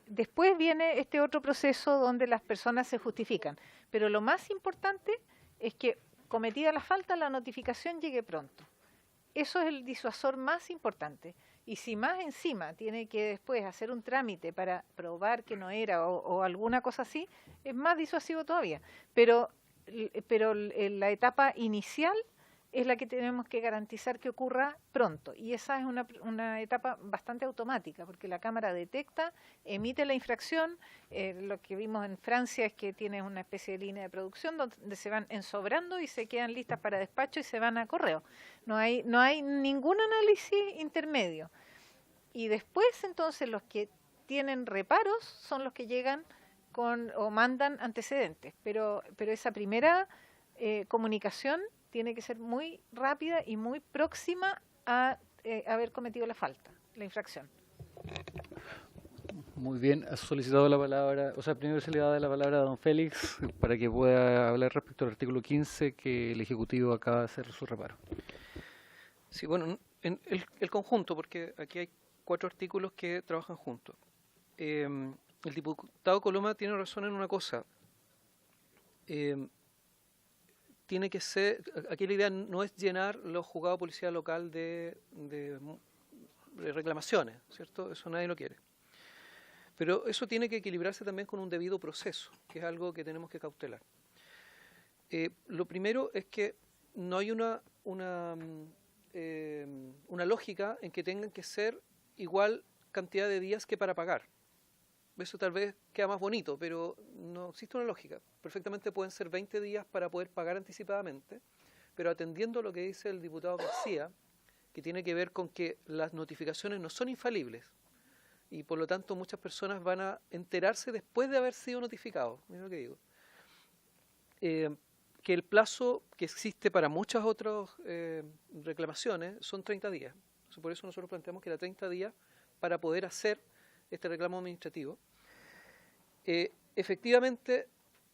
[SPEAKER 9] Después viene este otro proceso donde las personas se justifican, pero lo más importante es que, cometida la falta, la notificación llegue pronto. Eso es el disuasor más importante. Y si más encima tiene que después hacer un trámite para probar que no era o alguna cosa así, es más disuasivo todavía. Pero la etapa inicial es la que tenemos que garantizar que ocurra pronto. Y esa es una etapa bastante automática, porque la cámara detecta, emite la infracción. Lo que vimos en Francia es que tiene una especie de línea de producción donde se van ensobrando y se quedan listas para despacho y se van a correo. No hay ningún análisis intermedio. Y después, entonces, los que tienen reparos son los que llegan o mandan antecedentes. Pero esa primera comunicación tiene que ser muy rápida y muy próxima a haber cometido la falta, la infracción.
[SPEAKER 3] Muy bien, ha solicitado la palabra, o sea, primero se le va a dar la palabra a don Félix para que pueda hablar respecto al artículo 15 que el Ejecutivo acaba de hacer su reparo.
[SPEAKER 11] Sí, bueno, en el conjunto, porque aquí hay 4 artículos que trabajan juntos. El diputado Coloma tiene razón en una cosa. tiene que ser, aquí la idea no es llenar los juzgados de policía local de reclamaciones, ¿cierto? Eso nadie lo quiere. Pero eso tiene que equilibrarse también con un debido proceso, que es algo que tenemos que cautelar. Lo primero es que no hay una lógica en que tengan que ser igual cantidad de días que para pagar. Eso tal vez queda más bonito, pero no existe una lógica. Perfectamente pueden ser 20 días para poder pagar anticipadamente, pero atendiendo a lo que dice el diputado García, que tiene que ver con que las notificaciones no son infalibles y por lo tanto muchas personas van a enterarse después de haber sido notificados. Mira lo que digo. Que el plazo que existe para muchas otras reclamaciones son 30 días. Por eso nosotros planteamos que era 30 días para poder hacer este reclamo administrativo. Efectivamente,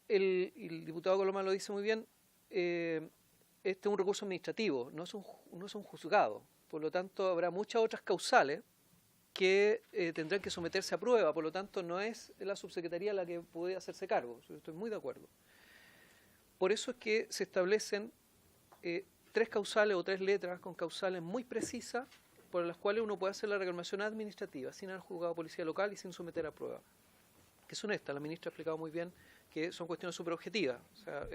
[SPEAKER 11] el diputado Coloma lo dice muy bien, este es un recurso administrativo, no es un juzgado. Por lo tanto, habrá muchas otras causales que tendrán que someterse a prueba. Por lo tanto, no es la subsecretaría la que puede hacerse cargo. Estoy muy de acuerdo. Por eso es que se establecen 3 causales o 3 letras con causales muy precisas por las cuales uno puede hacer la reclamación administrativa sin haber juzgado policía local y sin someter a prueba. Que son estas, la ministra ha explicado muy bien que son cuestiones súper objetivas. O sea,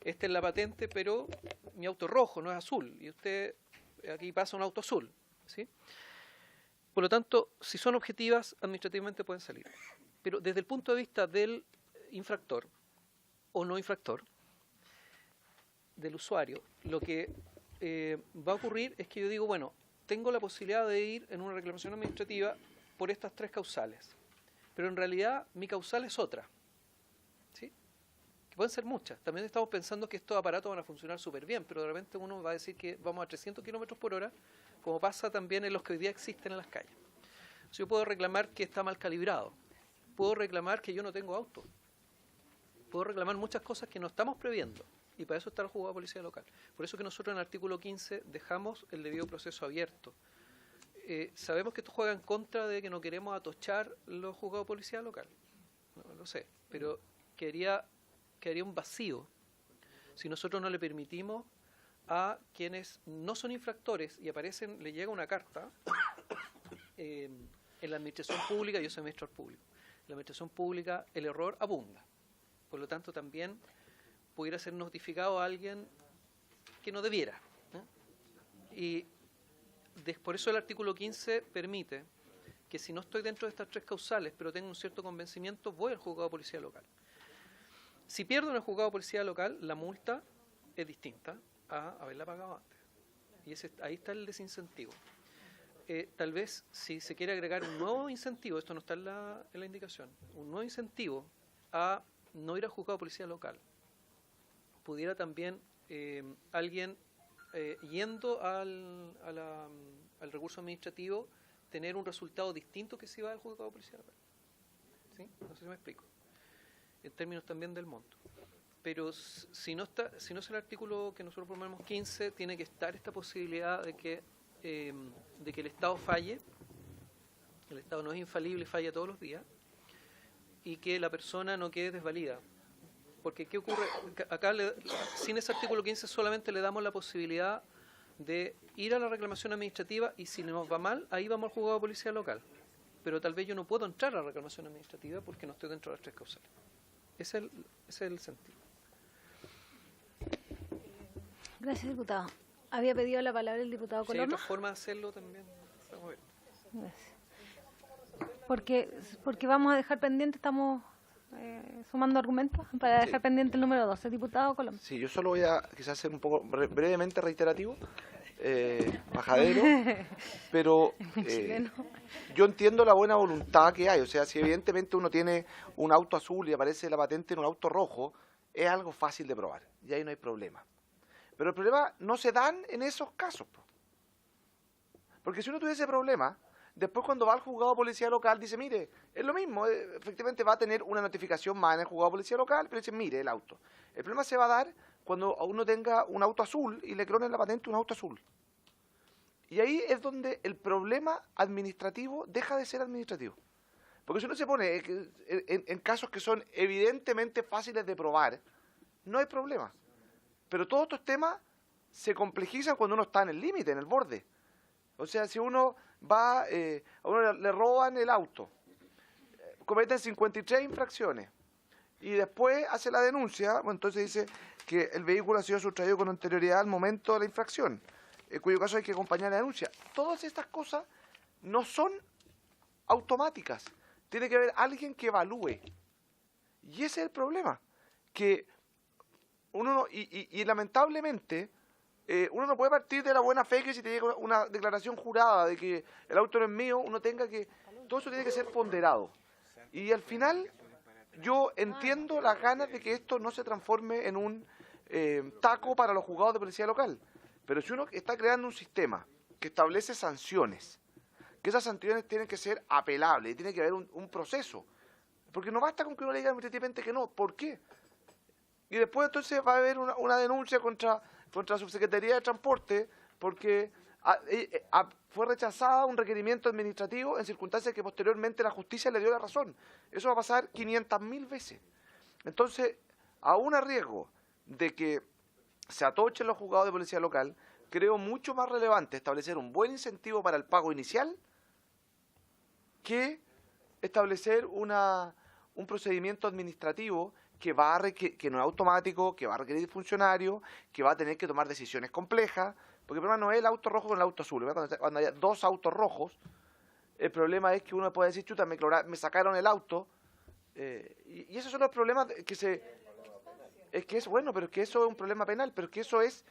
[SPEAKER 11] esta es la patente, pero mi auto es rojo, no es azul, y usted aquí pasa un auto azul, ¿sí? Por lo tanto, si son objetivas, administrativamente pueden salir. Pero desde el punto de vista del infractor o no infractor, del usuario, lo que va a ocurrir es que yo digo, bueno, tengo la posibilidad de ir en una reclamación administrativa por estas 3 causales, pero en realidad mi causal es otra, ¿sí? Que pueden ser muchas. También estamos pensando que estos aparatos van a funcionar súper bien, pero de repente uno va a decir que vamos a 300 kilómetros por hora, como pasa también en los que hoy día existen en las calles. Yo puedo reclamar que está mal calibrado, puedo reclamar que yo no tengo auto, puedo reclamar muchas cosas que no estamos previendo. Y para eso está el juzgado de policía local. Por eso que nosotros en el artículo 15 dejamos el debido proceso abierto. Sabemos que esto juega en contra de que no queremos atochar los juzgados de policía local. No lo sé, pero quedaría un vacío si nosotros no le permitimos a quienes no son infractores y aparecen, le llega una carta en la administración pública. Yo soy administrador público. En la administración pública el error abunda. Por lo tanto, también pudiera ser notificado a alguien que no debiera, ¿no? Y por eso el artículo 15 permite que si no estoy dentro de estas 3 causales, pero tengo un cierto convencimiento, voy al juzgado de policía local. Si pierdo en el juzgado de policía local, la multa es distinta a haberla pagado antes. Y ahí está el desincentivo. Tal vez si se quiere agregar un nuevo incentivo, esto no está en la indicación, un nuevo incentivo a no ir al juzgado de policía local, pudiera también alguien yendo al recurso administrativo tener un resultado distinto que si va al juzgado de policía local. ¿Sí? No sé si me explico. En términos también del monto. Pero si no es el artículo que nosotros proponemos 15, tiene que estar esta posibilidad de que el Estado falle. El Estado no es infalible, falla todos los días. Y que la persona no quede desvalida. Porque ¿qué ocurre? Acá, sin ese artículo 15, solamente le damos la posibilidad de ir a la reclamación administrativa y si nos va mal, ahí vamos al juzgado de policía local. Pero tal vez yo no puedo entrar a la reclamación administrativa porque no estoy dentro de las 3 causales. Ese es el sentido.
[SPEAKER 1] Gracias, diputado. Había pedido la palabra el diputado
[SPEAKER 11] Si hay
[SPEAKER 1] Coloma.
[SPEAKER 11] otra forma de hacerlo también. Vamos a ver.
[SPEAKER 1] Gracias. Porque vamos a dejar pendiente, estamos sumando argumentos para dejar pendiente el número 12. Diputado Coloma.
[SPEAKER 5] Sí, yo solo voy a quizás ser un poco brevemente reiterativo, majadero, pero yo entiendo la buena voluntad que hay. O sea, si evidentemente uno tiene un auto azul y aparece la patente en un auto rojo, es algo fácil de probar y ahí no hay problema. Pero el problema no se dan en esos casos. Porque si uno tuviese problema, después cuando va al juzgado de policía local dice, mire, es lo mismo, efectivamente va a tener una notificación más en el juzgado de policía local, pero dice, mire el auto. El problema se va a dar cuando uno tenga un auto azul y le clonen la patente un auto azul. Y ahí es donde el problema administrativo deja de ser administrativo. Porque si uno se pone en casos que son evidentemente fáciles de probar, no hay problema. Pero todos estos temas se complejizan cuando uno está en el límite, en el borde. O sea, si uno va, a uno le roban el auto, cometen 53 infracciones y después hace la denuncia, bueno, entonces dice que el vehículo ha sido sustraído con anterioridad al momento de la infracción, en cuyo caso hay que acompañar la denuncia. Todas estas cosas no son automáticas. Tiene que haber alguien que evalúe. Y ese es el problema. Que uno no, y lamentablemente uno no puede partir de la buena fe que si te llega una declaración jurada de que el auto no es mío, uno tenga que... Todo eso tiene que ser ponderado. Y al final yo entiendo las ganas de que esto no se transforme en un taco para los juzgados de policía local. Pero si uno está creando un sistema que establece sanciones, que esas sanciones tienen que ser apelables, y tiene que haber un proceso. Porque no basta con que uno le diga administrativamente que no. ¿Por qué? Y después entonces va a haber una denuncia contra la Subsecretaría de Transporte porque fue rechazada un requerimiento administrativo en circunstancias que posteriormente la justicia le dio la razón. Eso va a pasar 500.000 veces. Entonces, aún a riesgo de que se atochen los juzgados de policía local, creo mucho más relevante establecer un buen incentivo para el pago inicial que establecer un procedimiento administrativo que que no es automático, que va a requerir funcionarios, que va a tener que tomar decisiones complejas, porque el problema no es el auto rojo con el auto azul. Cuando haya dos autos rojos, el problema es que uno puede decir, chuta, me sacaron el auto, y esos son los problemas es que es bueno, pero es que eso es un problema penal, pero es que eso es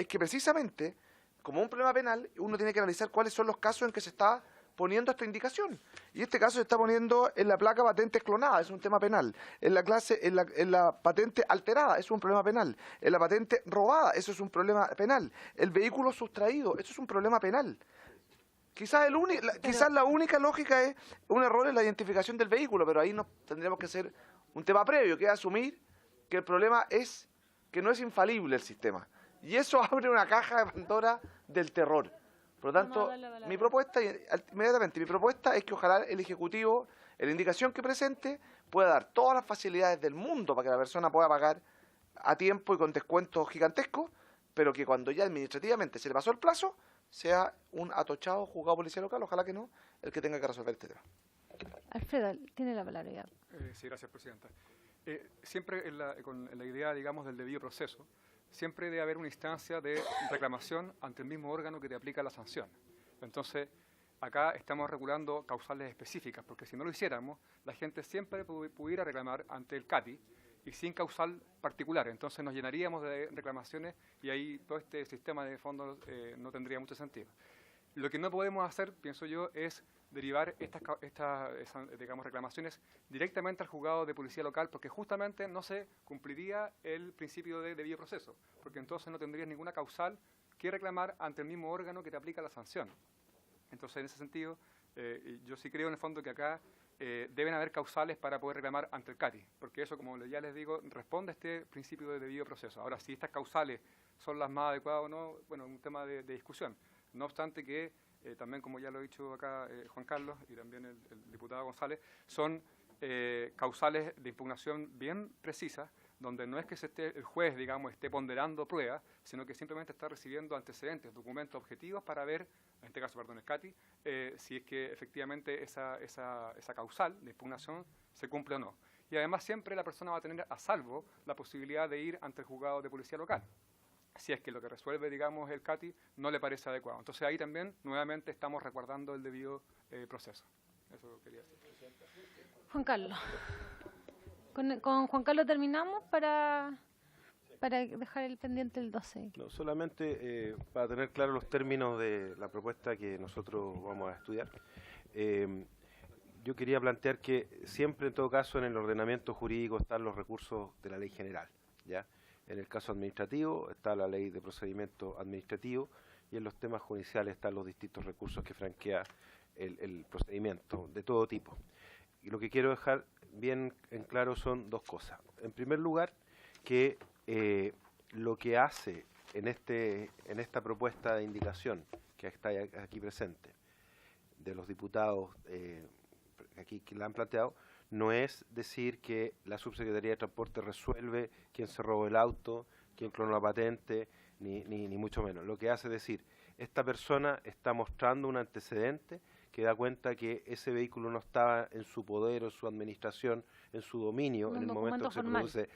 [SPEAKER 5] que precisamente, como un problema penal, uno tiene que analizar cuáles son los casos en que se está poniendo esta indicación. Y este caso se está poniendo en la placa patente clonada, es un tema penal. En la patente alterada, eso es un problema penal. En la patente robada, eso es un problema penal. El vehículo sustraído, eso es un problema penal. Quizás la única lógica es un error en la identificación del vehículo, pero ahí tendríamos que hacer un tema previo, que es asumir que el problema es que no es infalible el sistema. Y eso abre una caja de Pandora del terror. Por lo tanto, mi propuesta es que ojalá el Ejecutivo, en la indicación que presente, pueda dar todas las facilidades del mundo para que la persona pueda pagar a tiempo y con descuentos gigantescos, pero que cuando ya administrativamente se le pasó el plazo, sea un atochado juzgado policía local, ojalá que no, el que tenga que resolver este tema.
[SPEAKER 1] Alfredo, tiene la palabra ya.
[SPEAKER 10] Sí, gracias, Presidenta. Siempre en la idea, digamos, del debido proceso, siempre debe haber una instancia de reclamación ante el mismo órgano que te aplica la sanción. Entonces, acá estamos regulando causales específicas, porque si no lo hiciéramos, la gente siempre pudiera reclamar ante el CATI y sin causal particular. Entonces nos llenaríamos de reclamaciones y ahí todo este sistema de fondos no tendría mucho sentido. Lo que no podemos hacer, pienso yo, es derivar estas digamos, reclamaciones directamente al juzgado de policía local, porque justamente no se cumpliría el principio de debido proceso, porque entonces no tendrías ninguna causal que reclamar ante el mismo órgano que te aplica la sanción. Entonces, en ese sentido, yo sí creo en el fondo que acá deben haber causales para poder reclamar ante el CATI, porque eso, como ya les digo, responde a este principio de debido proceso. Ahora, si estas causales son las más adecuadas o no, bueno, es un tema de discusión. No obstante que también, como ya lo ha dicho acá Juan Carlos y también el diputado González, son causales de impugnación bien precisas, donde no es que el juez, digamos, esté ponderando pruebas, sino que simplemente está recibiendo antecedentes, documentos objetivos para ver, en este caso, perdón, el CATI, si es que efectivamente esa causal de impugnación se cumple o no. Y además siempre la persona va a tener a salvo la posibilidad de ir ante el juzgado de policía local, si es que lo que resuelve, digamos, el CATI no le parece adecuado. Entonces ahí también, nuevamente, estamos resguardando el debido proceso. Eso quería decir.
[SPEAKER 1] Juan Carlos. Con Juan Carlos terminamos para dejar el pendiente el 12.
[SPEAKER 4] No, solamente para tener claros los términos de la propuesta que nosotros vamos a estudiar. Yo quería plantear que siempre, en todo caso, en el ordenamiento jurídico están los recursos de la ley general, ¿ya? En el caso administrativo está la ley de procedimiento administrativo y en los temas judiciales están los distintos recursos que franquea el procedimiento de todo tipo. Y lo que quiero dejar bien en claro son dos cosas. En primer lugar, que lo que hace en esta propuesta de indicación que está aquí presente de los diputados aquí que la han planteado, no es decir que la Subsecretaría de Transporte resuelve quién se robó el auto, quién clonó la patente, ni mucho menos. Lo que hace es decir, esta persona está mostrando un antecedente que da cuenta que ese vehículo no estaba en su poder o en su administración, en su dominio, en el momento que se produce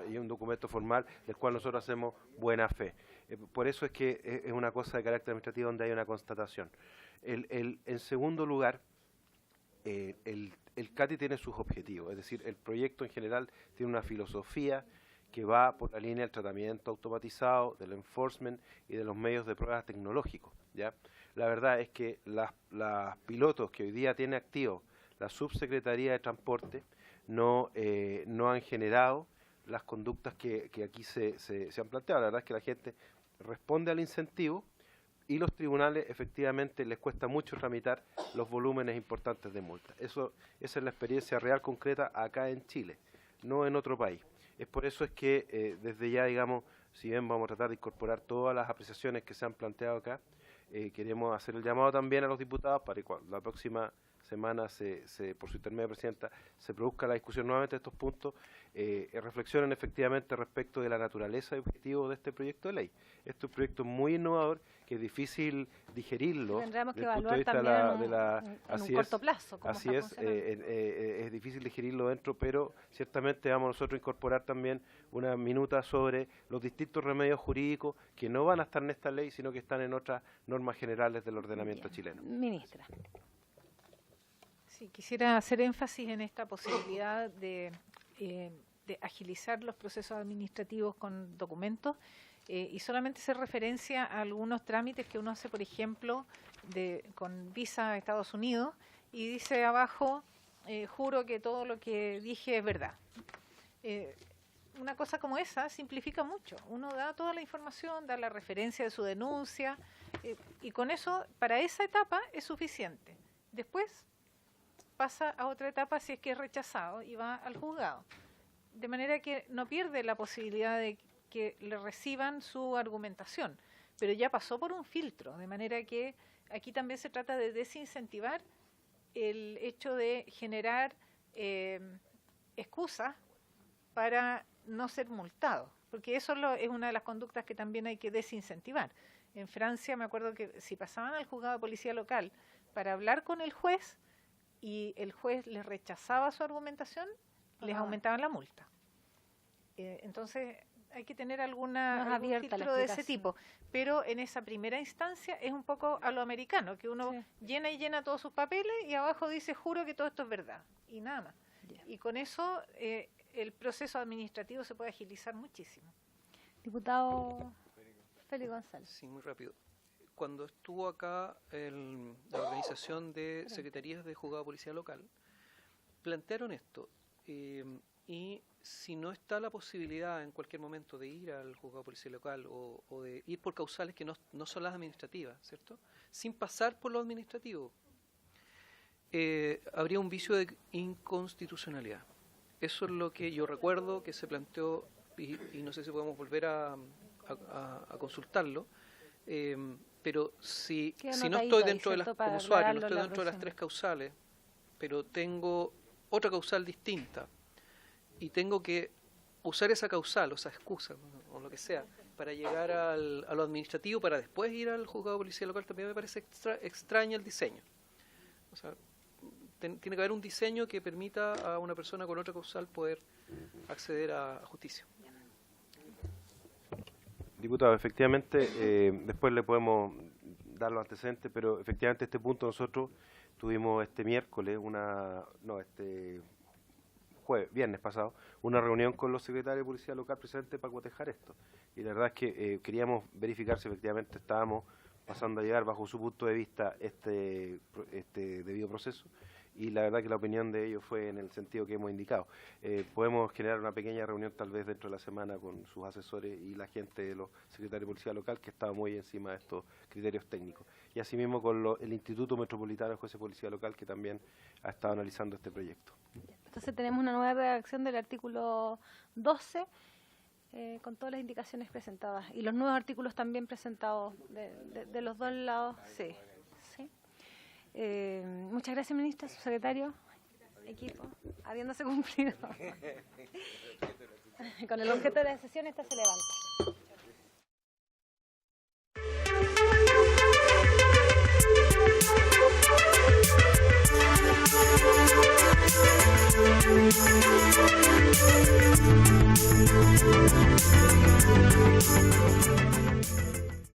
[SPEAKER 4] y un documento formal del cual nosotros hacemos buena fe. Por eso es que es una cosa de carácter administrativo donde hay una constatación. En segundo lugar, el CATI tiene sus objetivos, es decir, el proyecto en general tiene una filosofía que va por la línea del tratamiento automatizado, del enforcement y de los medios de pruebas tecnológicos, ¿ya? La verdad es que las pilotos que hoy día tiene activos la Subsecretaría de Transporte no han generado las conductas que aquí se han planteado. La verdad es que la gente responde al incentivo y los tribunales efectivamente les cuesta mucho tramitar los volúmenes importantes de multa. Esa es la experiencia real, concreta, acá en Chile, no en otro país. Es por eso es que desde ya, digamos, si bien vamos a tratar de incorporar todas las apreciaciones que se han planteado acá, queremos hacer el llamado también a los diputados para que la próxima semana, por su intermedio, Presidenta, se produzca la discusión nuevamente de estos puntos, reflexionen efectivamente respecto de la naturaleza y objetivo de este proyecto de ley. Este es un proyecto muy innovador, que es difícil digerirlo.
[SPEAKER 1] Tendremos que
[SPEAKER 4] desde el punto
[SPEAKER 1] evaluar
[SPEAKER 4] de vista
[SPEAKER 1] también en un corto plazo cómo
[SPEAKER 4] así
[SPEAKER 1] está
[SPEAKER 4] es,
[SPEAKER 1] funcionando.
[SPEAKER 4] es difícil digerirlo dentro, pero ciertamente vamos nosotros a incorporar también una minuta sobre los distintos remedios jurídicos que no van a estar en esta ley, sino que están en otras normas generales del ordenamiento chileno.
[SPEAKER 1] Ministra.
[SPEAKER 9] Sí, quisiera hacer énfasis en esta posibilidad de agilizar los procesos administrativos con documentos y solamente hacer referencia a algunos trámites que uno hace, por ejemplo, con visa a Estados Unidos y dice abajo, juro que todo lo que dije es verdad. Una cosa como esa simplifica mucho. Uno da toda la información, da la referencia de su denuncia y con eso, para esa etapa, es suficiente. Después pasa a otra etapa si es que es rechazado y va al juzgado. De manera que no pierde la posibilidad de que le reciban su argumentación, pero ya pasó por un filtro, de manera que aquí también se trata de desincentivar el hecho de generar excusas para no ser multado, porque eso es una de las conductas que también hay que desincentivar. En Francia me acuerdo que si pasaban al juzgado de policía local para hablar con el juez, y el juez les rechazaba su argumentación, les aumentaban la multa. Entonces hay que tener algún filtro de ese tipo. Pero en esa primera instancia es un poco a lo americano, que uno llena y llena todos sus papeles y abajo dice juro que todo esto es verdad. Y nada más. Y con eso el proceso administrativo se puede agilizar muchísimo.
[SPEAKER 1] Diputado Félix González.
[SPEAKER 11] Sí, muy rápido. Cuando estuvo acá la organización de secretarías de juzgado de policía local, plantearon esto. Y si no está la posibilidad en cualquier momento de ir al juzgado de policía local o de ir por causales que no son las administrativas, ¿cierto? Sin pasar por lo administrativo, habría un vicio de inconstitucionalidad. Eso es lo que yo recuerdo que se planteó y no sé si podemos volver a consultarlo. Pero si no estoy dentro de las, como usuario, no estoy dentro de las tres causales, pero tengo otra causal distinta y tengo que usar esa causal o esa excusa o lo que sea para llegar a lo administrativo para después ir al juzgado de policía local, también me parece extraño el diseño. O sea, tiene que haber un diseño que permita a una persona con otra causal poder acceder a justicia.
[SPEAKER 4] Diputado, efectivamente, después le podemos dar los antecedentes, pero efectivamente este punto nosotros tuvimos este miércoles, viernes pasado, una reunión con los secretarios de policía local precisamente para cotejar esto. Y la verdad es que queríamos verificar si efectivamente estábamos pasando a llegar bajo su punto de vista este debido proceso. Y la verdad que la opinión de ellos fue en el sentido que hemos indicado. Podemos generar una pequeña reunión tal vez dentro de la semana con sus asesores y la gente de los secretarios de policía local que estaba muy encima de estos criterios técnicos. Y asimismo con el Instituto Metropolitano de Jueces de Policía Local que también ha estado analizando este proyecto.
[SPEAKER 1] Entonces tenemos una nueva redacción del artículo 12 con todas las indicaciones presentadas y los nuevos artículos también presentados de los dos lados. Sí. Muchas gracias, ministra, subsecretario, equipo, habiéndose cumplido. Con el objeto de la sesión, esta se levanta.